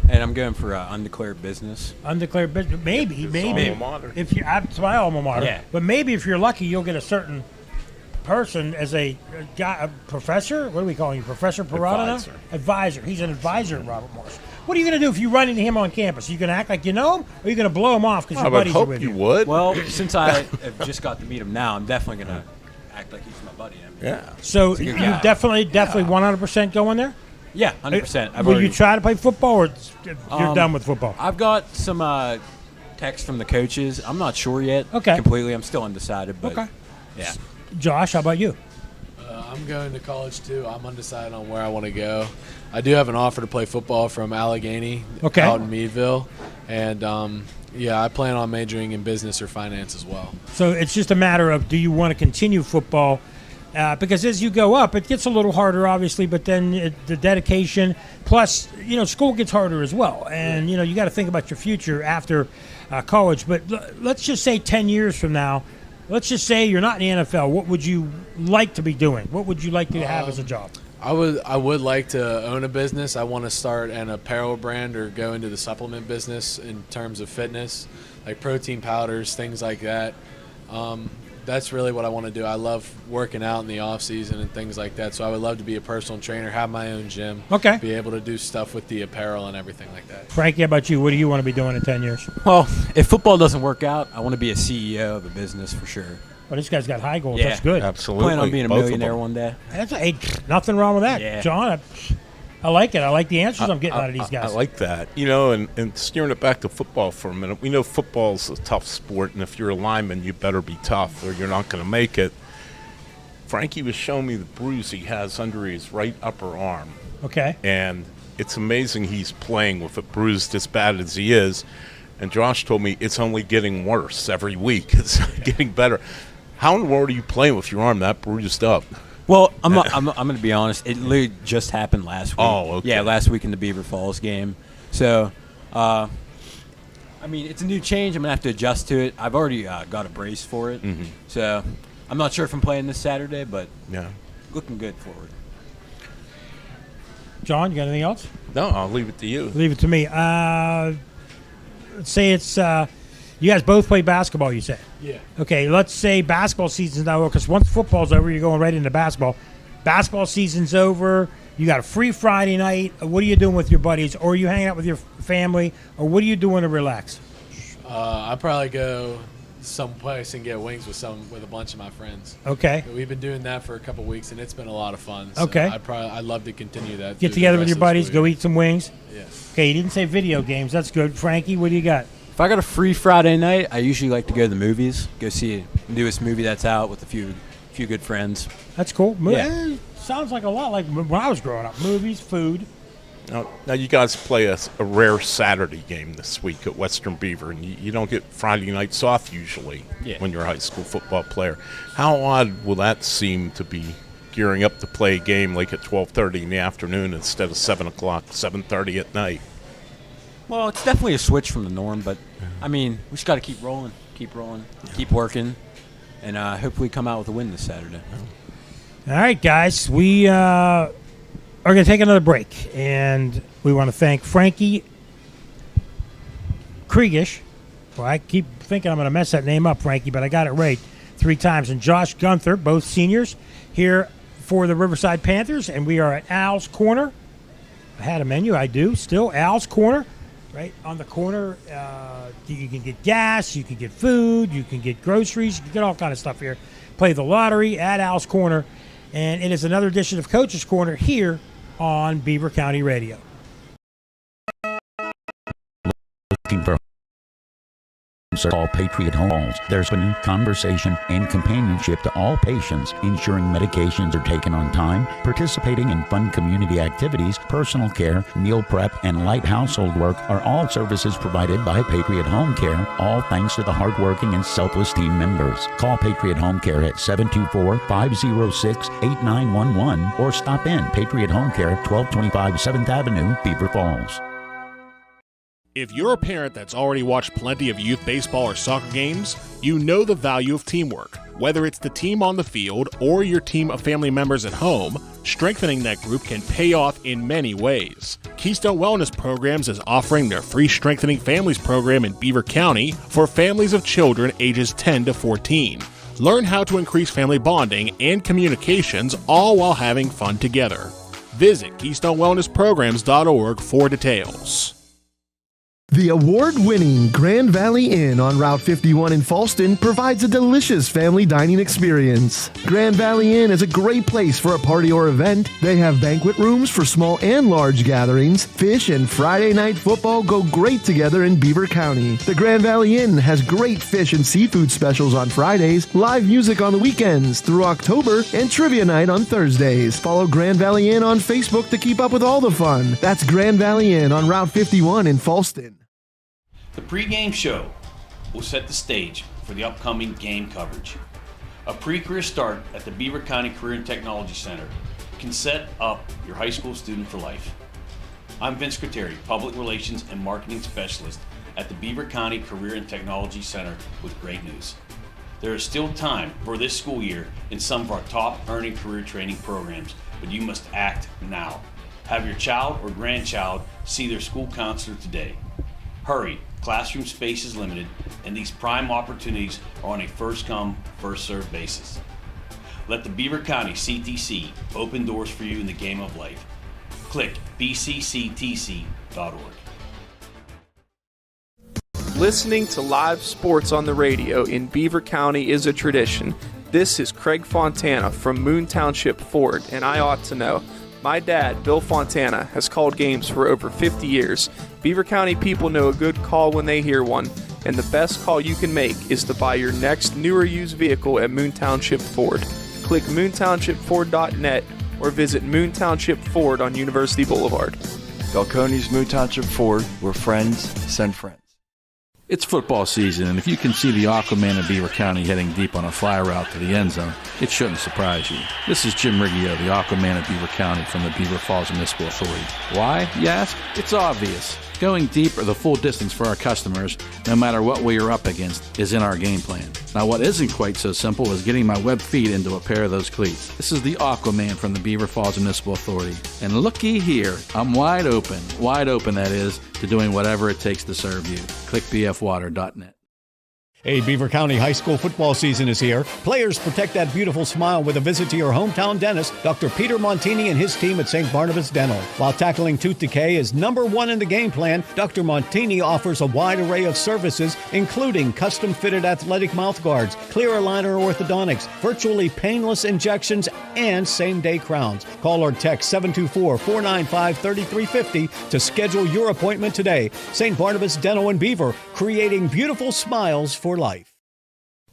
S17: And I'm going for undeclared business.
S1: Undeclared business? Maybe.
S2: Alma mater.
S1: It's my alma mater.
S17: Yeah.
S1: But maybe if you're lucky, you'll get a certain person as a professor. What are we calling you? Professor Parada now? Advisor. He's an advisor at Robert Morris. What are you going to do if you run into him on campus? Are you going to act like you know him, or are you going to blow him off because your buddies are with you?
S2: Would.
S17: Well, since I have just got to meet him now, I'm definitely going to act like he's my buddy.
S2: Yeah.
S1: So you definitely 100% going there?
S17: Yeah, 100%.
S1: Will you try to play football, or you're done with football?
S17: I've got some texts from the coaches. I'm not sure yet.
S1: Okay.
S17: Completely. I'm still undecided. But
S1: okay.
S17: Yeah.
S1: Josh, how about you?
S18: I'm going to college, too. I'm undecided on where I want to go. I do have an offer to play football from Allegheny out in Meadville. And, I plan on majoring in business or finance as well.
S1: So it's just a matter of, do you want to continue football? Because as you go up, it gets a little harder, obviously, but then the dedication, plus, school gets harder as well. And, you got to think about your future after college. But let's just say 10 years from now, let's just say you're not in the NFL. What would you like to be doing? What would you like to have as a job?
S18: I would like to own a business. I want to start an apparel brand or go into the supplement business in terms of fitness, like protein powders, things like that. That's really what I want to do. I love working out in the off season and things like that. So I would love to be a personal trainer, have my own gym, be able to do stuff with the apparel and everything like that.
S1: Frankie, how about you? What do you want to be doing in 10 years?
S17: Well, if football doesn't work out, I want to be a CEO of a business for sure.
S1: Well, this guy's got high goals.
S17: Yeah,
S1: that's good.
S2: Absolutely.
S17: Plan on being a millionaire one day.
S1: Hey, nothing wrong with that,
S17: Yeah.
S1: John. I like it. I like the answers I'm getting out of these guys.
S2: I like that. And steering it back to football for a minute, we know football's a tough sport, and if you're a lineman, you better be tough or you're not going to make it. Frankie was showing me the bruise he has under his right upper arm.
S1: Okay.
S2: And it's amazing he's playing with it bruised as bad as he is. And Josh told me it's only getting worse every week. It's getting better. How in the world are you playing with your arm that bruised up?
S17: Well, I'm going to be honest. It literally just happened last week.
S2: Oh, okay.
S17: Yeah, last week in the Beaver Falls game. So, it's a new change. I'm going to have to adjust to it. I've already got a brace for it.
S2: Mm-hmm.
S17: So, I'm not sure if I'm playing this Saturday, but looking good forward.
S1: John, you got anything else?
S2: No, I'll leave it to you.
S1: Leave it to me. Let's say it's you guys both play basketball, you say?
S18: Yeah.
S1: Okay, let's say basketball season's now over, because once football's over, you're going right into basketball. Basketball season's over. You got a free Friday night. What are you doing with your buddies? Or are you hanging out with your family? Or what are you doing to relax?
S18: I'd probably go someplace and get wings with a bunch of my friends.
S1: Okay.
S18: We've been doing that for a couple weeks, and it's been a lot of fun. So
S1: Okay.
S18: I'd love to continue that.
S1: Get together with your buddies, go eat some wings?
S18: Yes.
S1: Okay, you didn't say video games. That's good. Frankie, what do you got?
S17: If I got a free Friday night, I usually like to go to the movies, go see the newest movie that's out with a few good friends.
S1: That's cool.
S17: Yeah.
S1: Sounds like a lot like when I was growing up. Movies, food.
S2: Now you guys play a rare Saturday game this week at Western Beaver, and you don't get Friday nights off usually when you're a high school football player. How odd will that seem to be gearing up to play a game like at 12:30 in the afternoon instead of 7 o'clock, 7:30 at night?
S17: Well, it's definitely a switch from the norm, but, I mean, we just got to keep rolling, keep working, and hopefully come out with a win this Saturday.
S1: All right, guys, we are going to take another break, and we want to thank Frankie Kriegish. Well, I keep thinking I'm going to mess that name up, Frankie, but I got it right 3 times. And Josh Gunther, both seniors, here for the Riverside Panthers, and we are at Al's Corner. I had a menu, I do, still. Al's Corner, right on the corner. You can get gas, you can get food, you can get groceries, you can get all kind of stuff here. Play the lottery at Al's Corner, and it is another edition of Coach's Corner here on Beaver County Radio.
S5: Looking for call Patriot Homes. There's a new conversation and companionship to all patients, ensuring medications are taken on time, participating in fun community activities, personal care, meal prep, and light household work are all services provided by Patriot Home Care, all thanks to the hardworking and selfless team members. Call Patriot Home Care at 724-506-8911 or stop in Patriot Home Care, 1225 7th Avenue, Beaver Falls.
S4: If you're a parent that's already watched plenty of youth baseball or soccer games, you know the value of teamwork. Whether it's the team on the field or your team of family members at home, strengthening that group can pay off in many ways. Keystone Wellness Programs is offering their free Strengthening Families program in Beaver County for families of children ages 10 to 14. Learn how to increase family bonding and communications, all while having fun together. Visit KeystoneWellnessPrograms.org for details.
S6: The award-winning Grand Valley Inn on Route 51 in Falston provides a delicious family dining experience. Grand Valley Inn is a great place for a party or event. They have banquet rooms for small and large gatherings. Fish and Friday night football go great together in Beaver County. The Grand Valley Inn has great fish and seafood specials on Fridays, live music on the weekends through October, and trivia night on Thursdays. Follow Grand Valley Inn on Facebook to keep up with all the fun. That's Grand Valley Inn on Route 51 in Falston.
S7: The pregame show will set the stage for the upcoming game coverage. A pre-career start at the Beaver County Career and Technology Center can set up your high school student for life. I'm Vince Crateri, Public Relations and Marketing Specialist at the Beaver County Career and Technology Center with great news. There is still time for this school year in some of our top earning career training programs, but you must act now. Have your child or grandchild see their school counselor today. Hurry. Classroom space is limited, and these prime opportunities are on a first-come, first-served basis. Let the Beaver County CTC open doors for you in the game of life. Click bcctc.org.
S19: Listening to live sports on the radio in Beaver County is a tradition. This is Craig Fontana from Moon Township Ford, and I ought to know. My dad, Bill Fontana, has called games for over 50 years. Beaver County people know a good call when they hear one, and the best call you can make is to buy your next new or used vehicle at Moon Township Ford. Click moontownshipford.net or visit Moon Township Ford on University Boulevard.
S9: Falcone's Moon Township Ford, where friends send friends.
S8: It's football season, and if you can see the Aquaman of Beaver County heading deep on a fly route to the end zone, it shouldn't surprise you. This is Jim Riggio, the Aquaman of Beaver County from the Beaver Falls Municipal Authority. Why, you ask? It's obvious. Going deep or the full distance for our customers, no matter what we are up against, is in our game plan. Now, what isn't quite so simple is getting my web feet into a pair of those cleats. This is the Aquaman from the Beaver Falls Municipal Authority. And looky here, I'm wide open that is, to doing whatever it takes to serve you. Click bfwater.net.
S10: A Beaver County high school football season is here. Players protect that beautiful smile with a visit to your hometown dentist, Dr. Peter Montini and his team at St. Barnabas Dental. While tackling tooth decay is number one in the game plan, Dr. Montini offers a wide array of services, including custom-fitted athletic mouthguards, clear aligner orthodontics, virtually painless injections, and same-day crowns. Call or text 724-495-3350 to schedule your appointment today. St. Barnabas Dental in Beaver, creating beautiful smiles for life.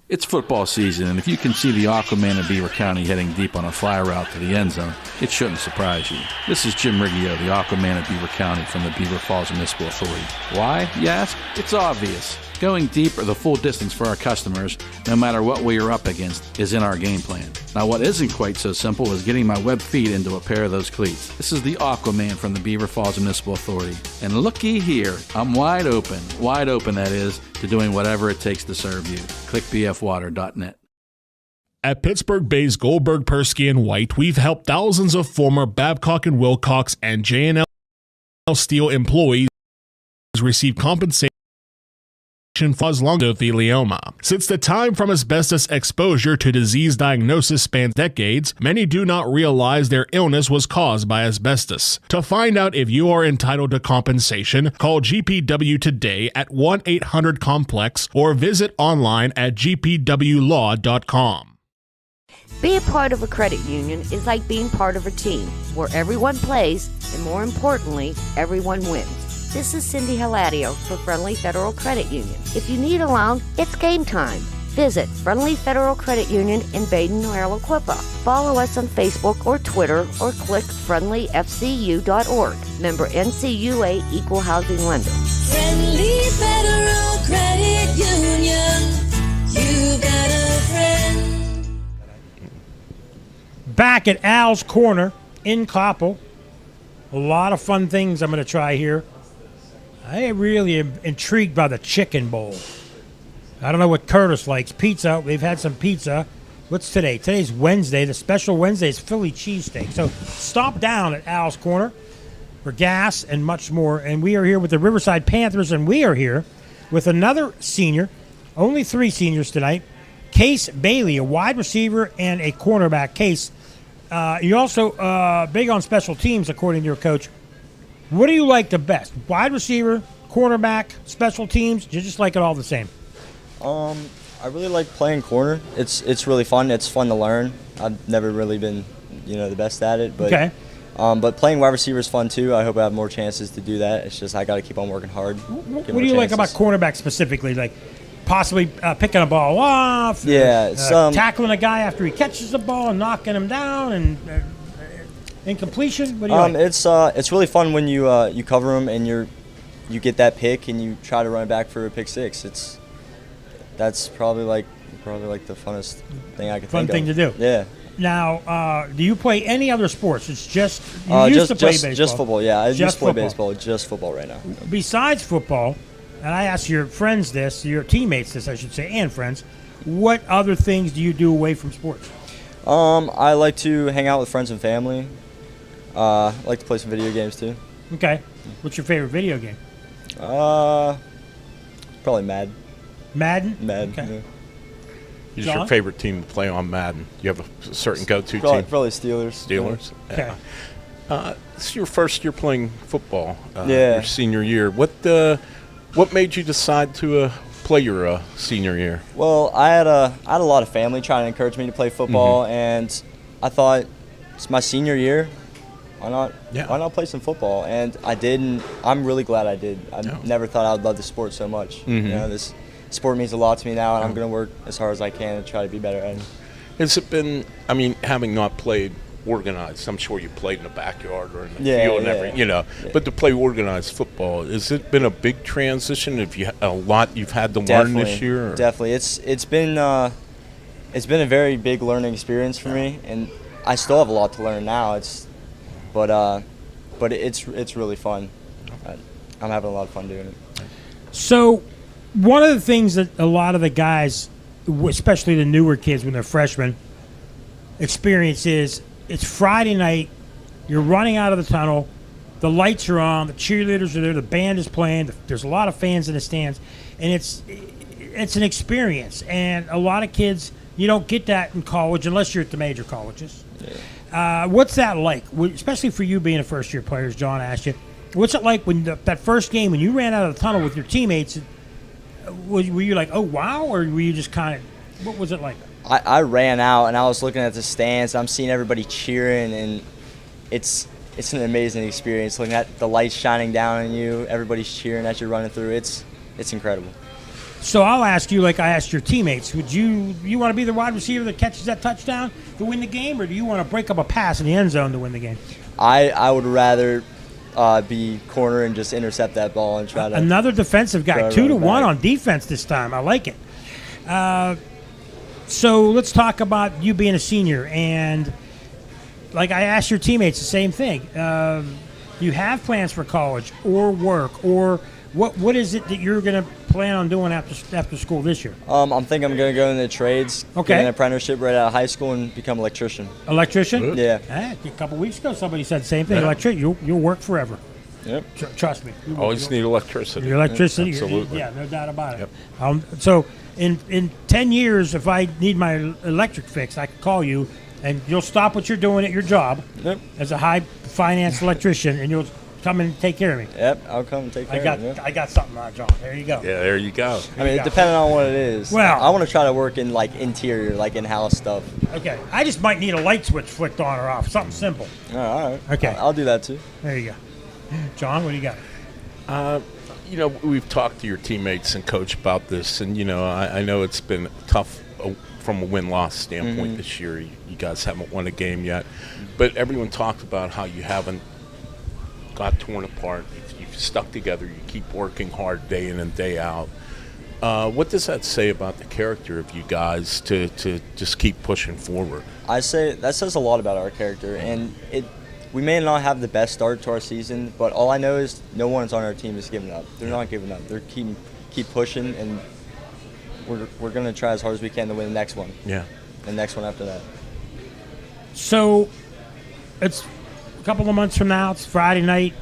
S8: It's football season, and if you can see the Aquaman of Beaver County heading deep on a fly route to the end zone, it shouldn't surprise you. This is Jim Riggio, the Aquaman of Beaver County from the Beaver Falls Municipal Authority. Why, you ask? It's obvious. Going deep or the full distance for our customers, no matter what we are up against, is in our game plan. Now, what isn't quite so simple is getting my web feet into a pair of those cleats. This is the Aquaman from the Beaver Falls Municipal Authority. And looky here, I'm wide open that is, to doing whatever it takes to serve you. Click bfwater.net.
S4: At Pittsburgh Bay's Goldberg, Persky, and White, we've helped thousands of former Babcock and Wilcox and J&L Steel employees receive compensation for longothelioma. Since the time from asbestos exposure to disease diagnosis spans decades, many do not realize their illness was caused by asbestos. To find out if you are entitled to compensation, call GPW today at 1-800-COMPLEX or visit online at gpwlaw.com.
S3: Being part of a credit union is like being part of a team where everyone plays and, more importantly, everyone wins. This is Cindy Hiladio for Friendly Federal Credit Union. If you need a loan, it's game time. Visit Friendly Federal Credit Union in Baden, Marilaquippa. Follow us on Facebook or Twitter or click friendlyfcu.org. Member NCUA Equal Housing Lender.
S12: Friendly Federal Credit Union. You got a friend.
S1: Back at Al's Corner in Koppel. A lot of fun things I'm going to try here. I really am intrigued by the chicken bowl. I don't know what Curtis likes. Pizza. We've had some pizza. What's today? Today's Wednesday. The special Wednesday is Philly cheesesteak. So stop down at Al's Corner for gas and much more. And we are here with the Riverside Panthers, and we are here with another senior. Only 3 seniors tonight. Case Bailey, a wide receiver and a cornerback. Case, you're also big on special teams, according to your coach. What do you like the best? Wide receiver, cornerback, special teams? You just like it all the same?
S11: I really like playing corner. It's really fun. It's fun to learn. I've never really been, the best at it. But,
S1: okay.
S11: But playing wide receiver is fun too. I hope I have more chances to do that. It's just I got to keep on working hard.
S1: What do you like about cornerback specifically? Like possibly picking a ball off?
S11: Yeah.
S1: Tackling a guy after he catches the ball and knocking him down and incompletion? What do you like?
S11: It's really fun when you cover him and you get that pick and you try to run it back for a pick six. That's probably like the funnest thing I could think of.
S1: Fun thing to do.
S11: Yeah.
S1: Now, do you play any other sports? It's just you used to play baseball.
S11: Just football. Yeah, I used to play baseball. Just football right now.
S1: Besides football, and I ask your friends this, your teammates this, I should say, and friends, what other things do you do away from sports?
S11: I like to hang out with friends and family. I like to play some video games too.
S1: Okay. What's your favorite video game?
S11: Probably Madden.
S1: Madden?
S11: Madden.
S1: Okay.
S11: Yeah.
S2: Who's your favorite team to play on Madden? Do you have a certain go-to team?
S11: Probably Steelers.
S2: Steelers.
S1: Okay.
S2: This is your first year playing football.
S11: Yeah.
S2: Your senior year. What made you decide to play your senior year?
S11: Well, I had a lot of family trying to encourage me to play football, and I thought it's my senior year. Why not?
S2: Yeah.
S11: Why not play some football? And I did, and I'm really glad I did. I never thought I would love the sport so much.
S2: Mm-hmm.
S11: This sport means a lot to me now, and I'm going to work as hard as I can to try to be better at it.
S2: Has it been? I mean, having not played organized, I'm sure you played in the backyard or in the field and everything, But to play organized football, has it been a big transition? Have you a lot you've had to learn this year? Or?
S11: Definitely, it's been a very big learning experience for me, and I still have a lot to learn now. But it's really fun. I'm having a lot of fun doing it.
S1: So, one of the things that a lot of the guys, especially the newer kids when they're freshmen, experience is it's Friday night, you're running out of the tunnel, the lights are on, the cheerleaders are there, the band is playing, there's a lot of fans in the stands, and it's an experience. And a lot of kids, you don't get that in college unless you're at the major colleges. Yeah. What's that like, especially for you being a first-year player, as John asked you? What's it like when that first game, when you ran out of the tunnel with your teammates, were you like, oh, wow, or were you just kind of, what was it like?
S11: I ran out, and I was looking at the stands. I'm seeing everybody cheering, and it's an amazing experience, looking at the lights shining down on you, everybody's cheering as you're running through. It's incredible.
S1: So I'll ask you, like I asked your teammates, would you want to be the wide receiver that catches that touchdown to win the game, or do you want to break up a pass in the end zone to win the game?
S11: I would rather be corner and just intercept that ball and try to.
S1: Another defensive guy, 2-1 on defense this time. I like it. So let's talk about you being a senior, and like I asked your teammates the same thing. Do you have plans for college or work, or what is it that you're going to plan on doing after school this year?
S11: I'm thinking I'm going to go into the trades, get an apprenticeship right out of high school, and become an electrician.
S1: Electrician?
S11: Good. Yeah.
S1: A couple weeks ago, somebody said the same thing.
S2: Yeah.
S1: Electrician, you'll work forever.
S11: Yep.
S1: Trust me.
S2: Always need electricity.
S1: Your electricity,
S2: Absolutely.
S1: yeah, no doubt about it. So in 10 years, if I need my electric fixed, I can call you, and you'll stop what you're doing at your job as a high-finance electrician, and you'll come and take care of me.
S11: Yep, I'll come and take care of you.
S1: I got something on, John. There you go.
S2: Yeah, there you go.
S11: I mean, depending on what it is.
S1: Well,
S11: I want to try to work in like interior, like in-house stuff.
S1: Okay, I just might need a light switch flicked on or off, something simple.
S11: All right.
S1: Okay.
S11: I'll do that too.
S1: There you go. John, what do you got?
S2: We've talked to your teammates and coach about this, and I know it's been tough from a win-loss standpoint this year. You guys haven't won a game yet, but everyone talked about how you haven't got torn apart. You've stuck together. You keep working hard day in and day out. What does that say about the character of you guys to just keep pushing forward?
S11: I say that says a lot about our character, and we may not have the best start to our season, but all I know is no one on our team is giving up. They're not giving up. They're keep pushing, and we're going to try as hard as we can to win the next one.
S2: Yeah.
S11: The next one after that.
S1: So it's a couple of months from now. It's Friday night.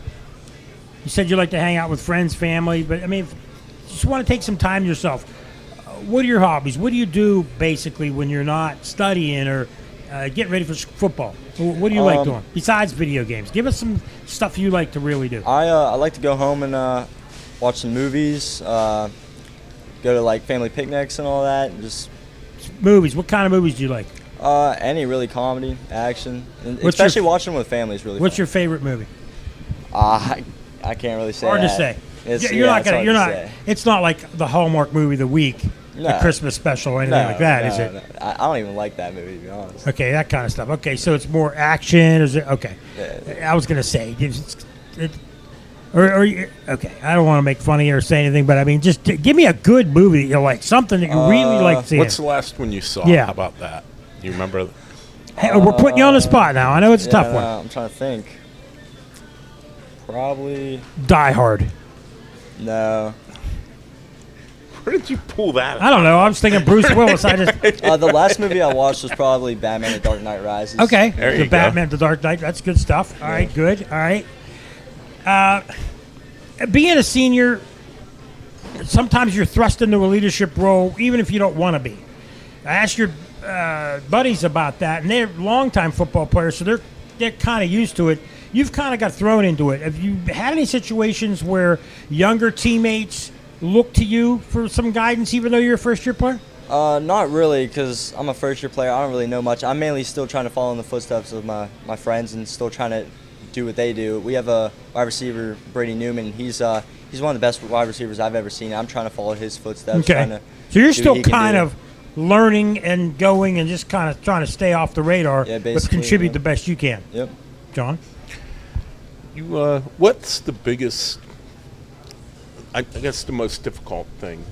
S1: You said you like to hang out with friends, family, but I mean, if you just want to take some time to yourself. What are your hobbies? What do you do basically when you're not studying or getting ready for football? What do you like doing besides video games? Give us some stuff you like to really do.
S11: I like to go home and watch some movies, go to like family picnics and all that. And just
S1: movies. What kind of movies do you like?
S11: Any really, comedy, action, and especially watching with family is really.
S1: What's
S11: fun.
S1: your favorite movie?
S11: I can't really say.
S1: Hard
S11: that.
S1: to say.
S11: You're not
S1: gonna.
S11: You're not.
S1: It's not like the Hallmark movie of the week, the Christmas special, or anything like that, is it?
S11: No. I don't even like that movie, to be honest.
S1: Okay, that kind of stuff. Okay, so it's more action. Is it okay?
S11: Yeah.
S1: I was gonna say, okay. I don't want to make fun of you or say anything, but I mean, just give me a good movie that you like, something that you really like seeing.
S2: What's the last one you saw?
S1: Yeah.
S2: How about that? Do you remember?
S1: Hey, we're putting you on the spot now. I know it's a tough one.
S11: I'm trying to think. Probably
S1: Die Hard.
S11: No.
S2: Where did you pull that?
S1: I don't know. I was thinking Bruce Willis.
S11: The last movie I watched was probably Batman: The Dark Knight Rises.
S1: Okay,
S2: There
S1: the
S2: you
S1: Batman: The Dark Knight. That's good stuff. All right, good. All right. Being a senior, sometimes you're thrust into a leadership role, even if you don't want to be. I asked your buddies about that, and they're longtime football players, so they're kind of used to it. You've kind of got thrown into it. Have you had any situations where younger teammates look to you for some guidance, even though you're a first-year player?
S11: Not really, because I'm a first-year player. I don't really know much. I'm mainly still trying to follow in the footsteps of my friends and still trying to do what they do. We have a wide receiver, Brady Newman. He's one of the best wide receivers I've ever seen. I'm trying to follow his footsteps.
S1: Okay. So you're still kind of learning and going and just kind of trying to stay off the radar, but contribute the best you can.
S11: Yep.
S1: John?
S2: What's the biggest, I guess the most difficult thing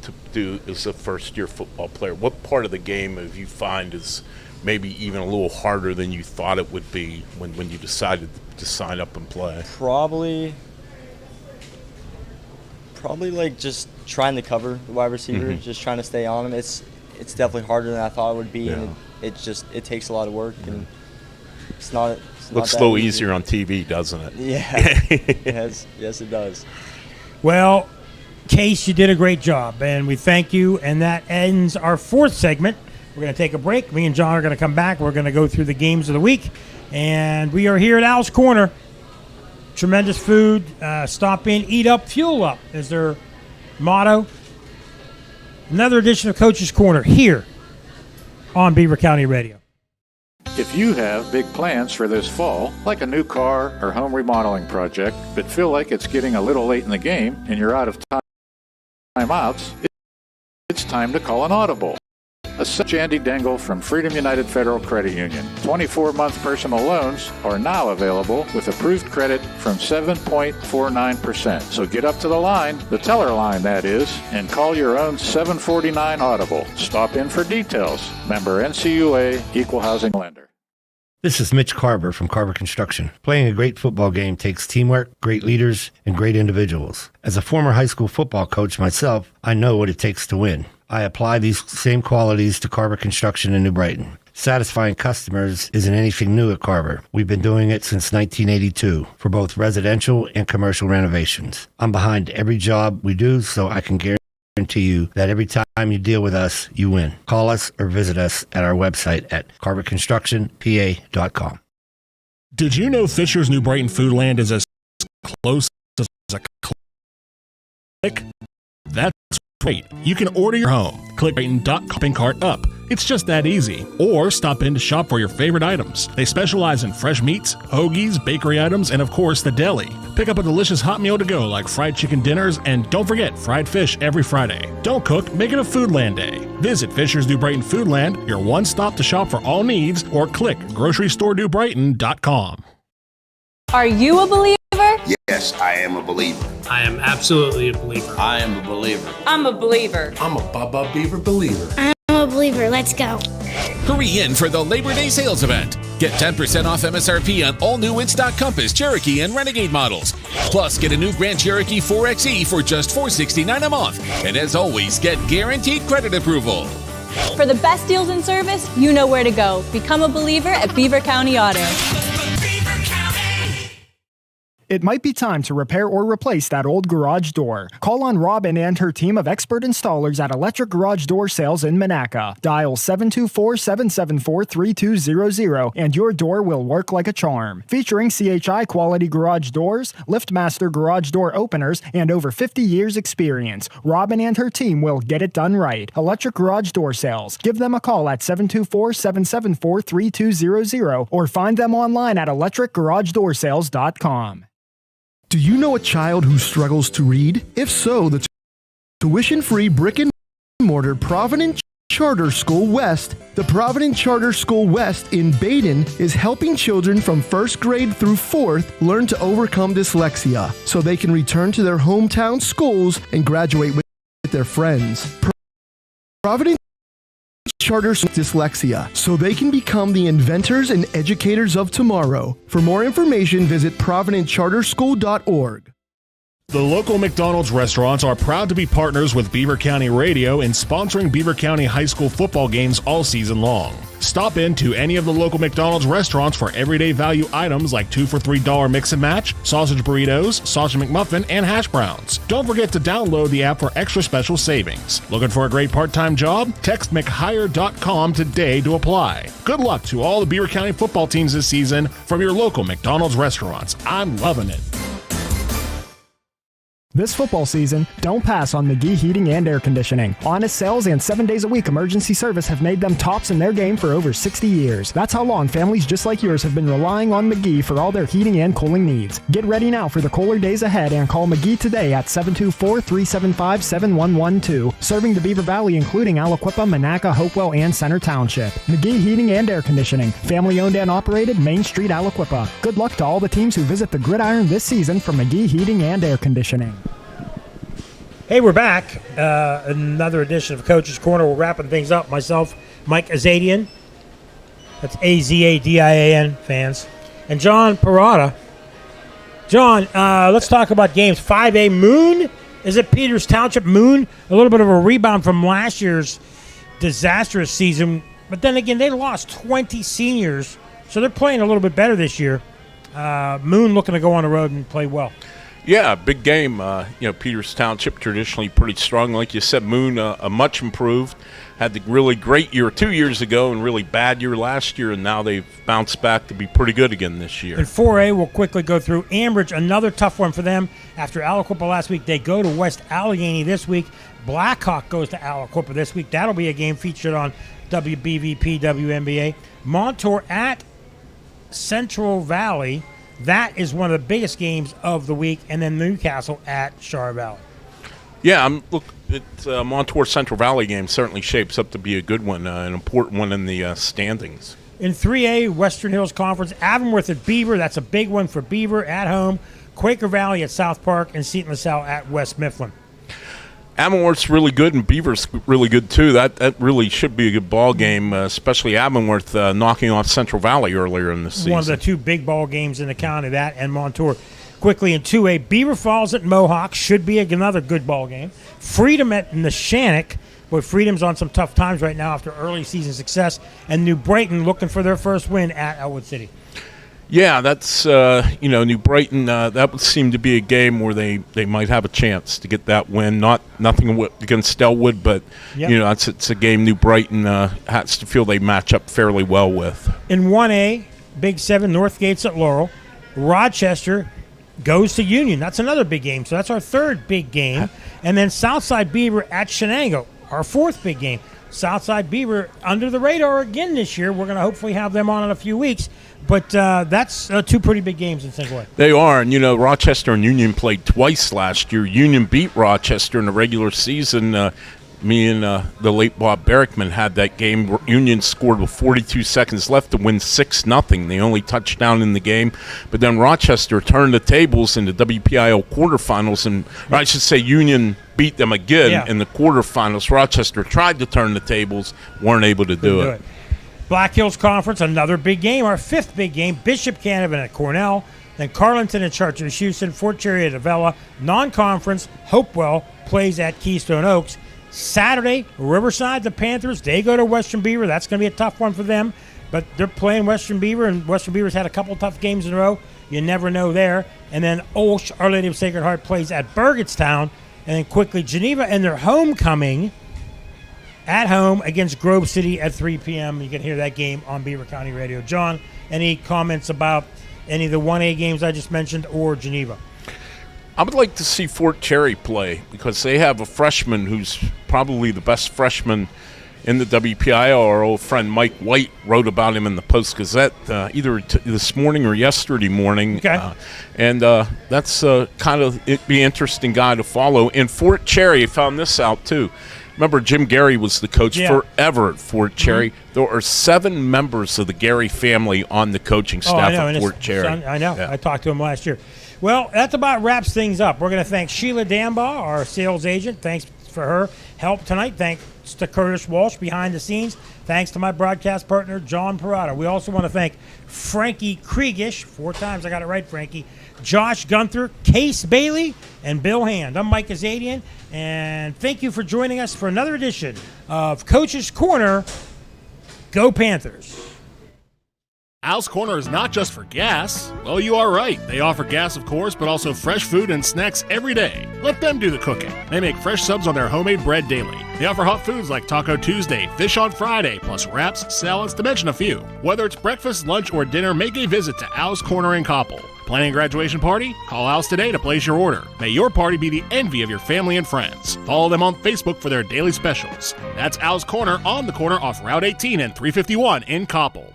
S2: to do as a first-year football player? What part of the game have you find is maybe even a little harder than you thought it would be when you decided to sign up and play?
S11: Probably like just trying to cover the wide receiver, just trying to stay on him. It's definitely harder than I thought it would be, and it takes a lot of work, and it's not.
S2: Looks a little easier on TV, doesn't it?
S11: Yeah. Yes, it does.
S1: Well, Case, you did a great job, and we thank you. And that ends our fourth segment. We're going to take a break. Me and John are going to come back. We're going to go through the games of the week. And we are here at Al's Corner. Tremendous food. Stop in, eat up, fuel up is their motto. Another edition of Coach's Corner here on Beaver County Radio.
S13: If you have big plans for this fall, like a new car or home remodeling project, but feel like it's getting a little late in the game and you're out of time timeouts, it's time to call an audible. Andy Dengel from Freedom United Federal Credit Union. 24-month personal loans are now available with approved credit from 7.49%. So get up to the line, the teller line that is, and call your own 749 Audible. Stop in for details. Member NCUA, Equal Housing Lender.
S14: This is Mitch Carver from Carver Construction. Playing a great football game takes teamwork, great leaders, and great individuals. As a former high school football coach myself, I know what it takes to win. I apply these same qualities to Carver Construction in New Brighton. Satisfying customers isn't anything new at Carver. We've been doing it since 1982 for both residential and commercial renovations. I'm behind every job we do, so I can guarantee you that every time you deal with us, you win. Call us or visit us at our website at carverconstructionpa.com.
S4: Did you know Fisher's New Brighton Foodland is as close as a click? That's right. You can order your home. Click Brighton.com cart up. It's just that easy. Or stop in to shop for your favorite items. They specialize in fresh meats, hoagies, bakery items, and of course the deli. Pick up a delicious hot meal to go like fried chicken dinners, and don't forget fried fish every Friday. Don't cook, make it a Foodland Day. Visit Fisher's New Brighton Foodland, your one stop to shop for all needs, or click grocerystorenewbrighton.com.
S16: Are you a believer?
S20: Yes, I am a believer.
S23: I am absolutely a believer.
S20: I am a believer.
S16: I'm a believer.
S23: I'm a Bubba Beaver believer.
S24: I'm a believer. Let's go.
S25: Hurry in for the Labor Day sales event. Get 10% off MSRP on all new in-stock Compass, Cherokee, and Renegade models. Plus, get a new Grand Cherokee 4XE for just $469 a month. And as always, get guaranteed credit approval.
S16: For the best deals in service, you know where to go. Become a believer at Beaver County Auto.
S15: It might be time to repair or replace that old garage door. Call on Robin and her team of expert installers at Electric Garage Door Sales in Monaca. Dial 724-774-3200 and your door will work like a charm. Featuring CHI quality garage doors, LiftMaster garage door openers, and over 50 years experience, Robin and her team will get it done right. Electric Garage Door Sales. Give them a call at 724-774-3200 or find them online at electricgaragedoorsales.com.
S6: Do you know a child who struggles to read? If so, the tuition-free brick-and-mortar Providence Charter School West, the Providence Charter School West in Baden, is helping children from 1st grade through 4th learn to overcome dyslexia so they can return to their hometown schools and graduate with their friends. Providence Charter dyslexia so they can become the inventors and educators of tomorrow. For more information, visit providencecharterschool.org.
S4: The local McDonald's restaurants are proud to be partners with Beaver County Radio in sponsoring Beaver County high school football games all season long. Stop in to any of the local McDonald's restaurants for everyday value items like 2 for $3 mix and match, sausage burritos, sausage McMuffin, and hash browns. Don't forget to download the app for extra special savings. Looking for a great part-time job? Text McHire.com today to apply. Good luck to all the Beaver County football teams this season from your local McDonald's restaurants. I'm loving it.
S15: This football season, don't pass on McGee Heating and Air Conditioning. Honest sales and 7 days a week emergency service have made them tops in their game for over 60 years. That's how long families just like yours have been relying on McGee for all their heating and cooling needs. Get ready now for the cooler days ahead and call McGee today at 724-375-7112. Serving the Beaver Valley, including Aliquippa, Monaca, Hopewell, and Center Township. McGee Heating and Air Conditioning. Family owned and operated, Main Street, Aliquippa. Good luck to all the teams who visit the Gridiron this season from McGee Heating and Air Conditioning.
S1: Hey, we're back. Another edition of Coach's Corner. We're wrapping things up. Myself, Mike Azadian. That's Azadian, fans. And John Parada. John, let's talk about games. 5A Moon is at Peters Township. Moon, a little bit of a rebound from last year's disastrous season. But then again, they lost 20 seniors, so they're playing a little bit better this year. Moon looking to go on the road and play well.
S2: Yeah, big game. Peters Township traditionally pretty strong. Like you said, Moon a much improved. Had the really great year 2 years ago and really bad year last year, and now they've bounced back to be pretty good again this year.
S1: In 4A, we'll quickly go through Ambridge, another tough one for them. After Aliquippa last week, they go to West Allegheny this week. Blackhawk goes to Aliquippa this week. That'll be a game featured on WBVP, WNBA. Montour at Central Valley. That is one of the biggest games of the week. And then Newcastle at Shar Valley.
S2: Yeah, Montour Central Valley game certainly shapes up to be a good one, an important one in the standings.
S1: In 3A, Western Hills Conference, Avonworth at Beaver. That's a big one for Beaver at home. Quaker Valley at South Park, and Seton LaSalle at West Mifflin.
S2: Avonworth's really good, and Beaver's really good, too. That really should be a good ball game, especially Avonworth knocking off Central Valley earlier in the season.
S1: One of the two big ball games in the county, that and Montour. Quickly in 2A, Beaver Falls at Mohawk should be another good ball game. Freedom at Neshannock, but Freedom's on some tough times right now after early season success. And New Brighton looking for their first win at Elwood City.
S2: Yeah, that's, New Brighton, that would seem to be a game where they might have a chance to get that win. Nothing against Elwood, but, it's a game New Brighton has to feel they match up fairly well with.
S1: In 1A, Big 7, Northgate's at Laurel. Rochester goes to Union. That's another big game. So that's our third big game. And then Southside Beaver at Shenango, our fourth big game. Southside Beaver under the radar again this year. We're going to hopefully have them on in a few weeks. But that's two pretty big games in St. Louis.
S2: They are. And, Rochester and Union played twice last year. Union beat Rochester in the regular season. Me and the late Bob Berrickman had that game. Union scored with 42 seconds left to win 6-0. The only touchdown in the game. But then Rochester turned the tables in the WPIL quarterfinals. And I should say Union beat them again in the quarterfinals. Rochester tried to turn the tables, weren't able to do it.
S1: Black Hills Conference, another big game. Our fifth big game, Bishop Canavan at Cornell. Then Carlinton and Chartiers Houston, Fort Cherry at Avella. Non-conference, Hopewell plays at Keystone Oaks. Saturday, Riverside, the Panthers, they go to Western Beaver. That's going to be a tough one for them. But they're playing Western Beaver, and Western Beaver's had a couple tough games in a row. You never know there. And then Olsh, Our Lady of Sacred Heart, plays at Burgettstown. And then quickly, Geneva and their homecoming at home against Grove City at 3 p.m. You can hear that game on Beaver County Radio. John, any comments about any of the 1A games I just mentioned or Geneva?
S2: I would like to see Fort Cherry play because they have a freshman who's probably the best freshman in the WPIL. Our old friend Mike White wrote about him in the Post-Gazette either this morning or yesterday morning.
S1: Okay.
S2: And that's kind of it'd be an interesting guy to follow. In Fort Cherry, I found this out too. Remember, Jim Gary was the coach forever at Fort Cherry. Mm-hmm. There are 7 members of the Gary family on the coaching staff at Fort Cherry.
S1: I know.
S2: Yeah.
S1: I talked to him last year. Well, that about wraps things up. We're going to thank Sheila Dambaugh, our sales agent. Thanks for her help tonight. Thanks to Curtis Walsh behind the scenes. Thanks to my broadcast partner, John Parada. We also want to thank Frankie Kriegish. 4 times I got it right, Frankie. Josh Gunther, Case Bailey, and Bill Hand. I'm Mike Azadian, and thank you for joining us for another edition of Coach's Corner. Go Panthers.
S4: Al's Corner is not just for gas. Well, you are right. They offer gas, of course, but also fresh food and snacks every day. Let them do the cooking. They make fresh subs on their homemade bread daily. They offer hot foods like Taco Tuesday, Fish on Friday, plus wraps, salads, to mention a few. Whether it's breakfast, lunch, or dinner, make a visit to Al's Corner in Koppel. Planning a graduation party? Call Al's today to place your order. May your party be the envy of your family and friends. Follow them on Facebook for their daily specials. That's Al's Corner on the corner off Route 18 and 351 in Koppel.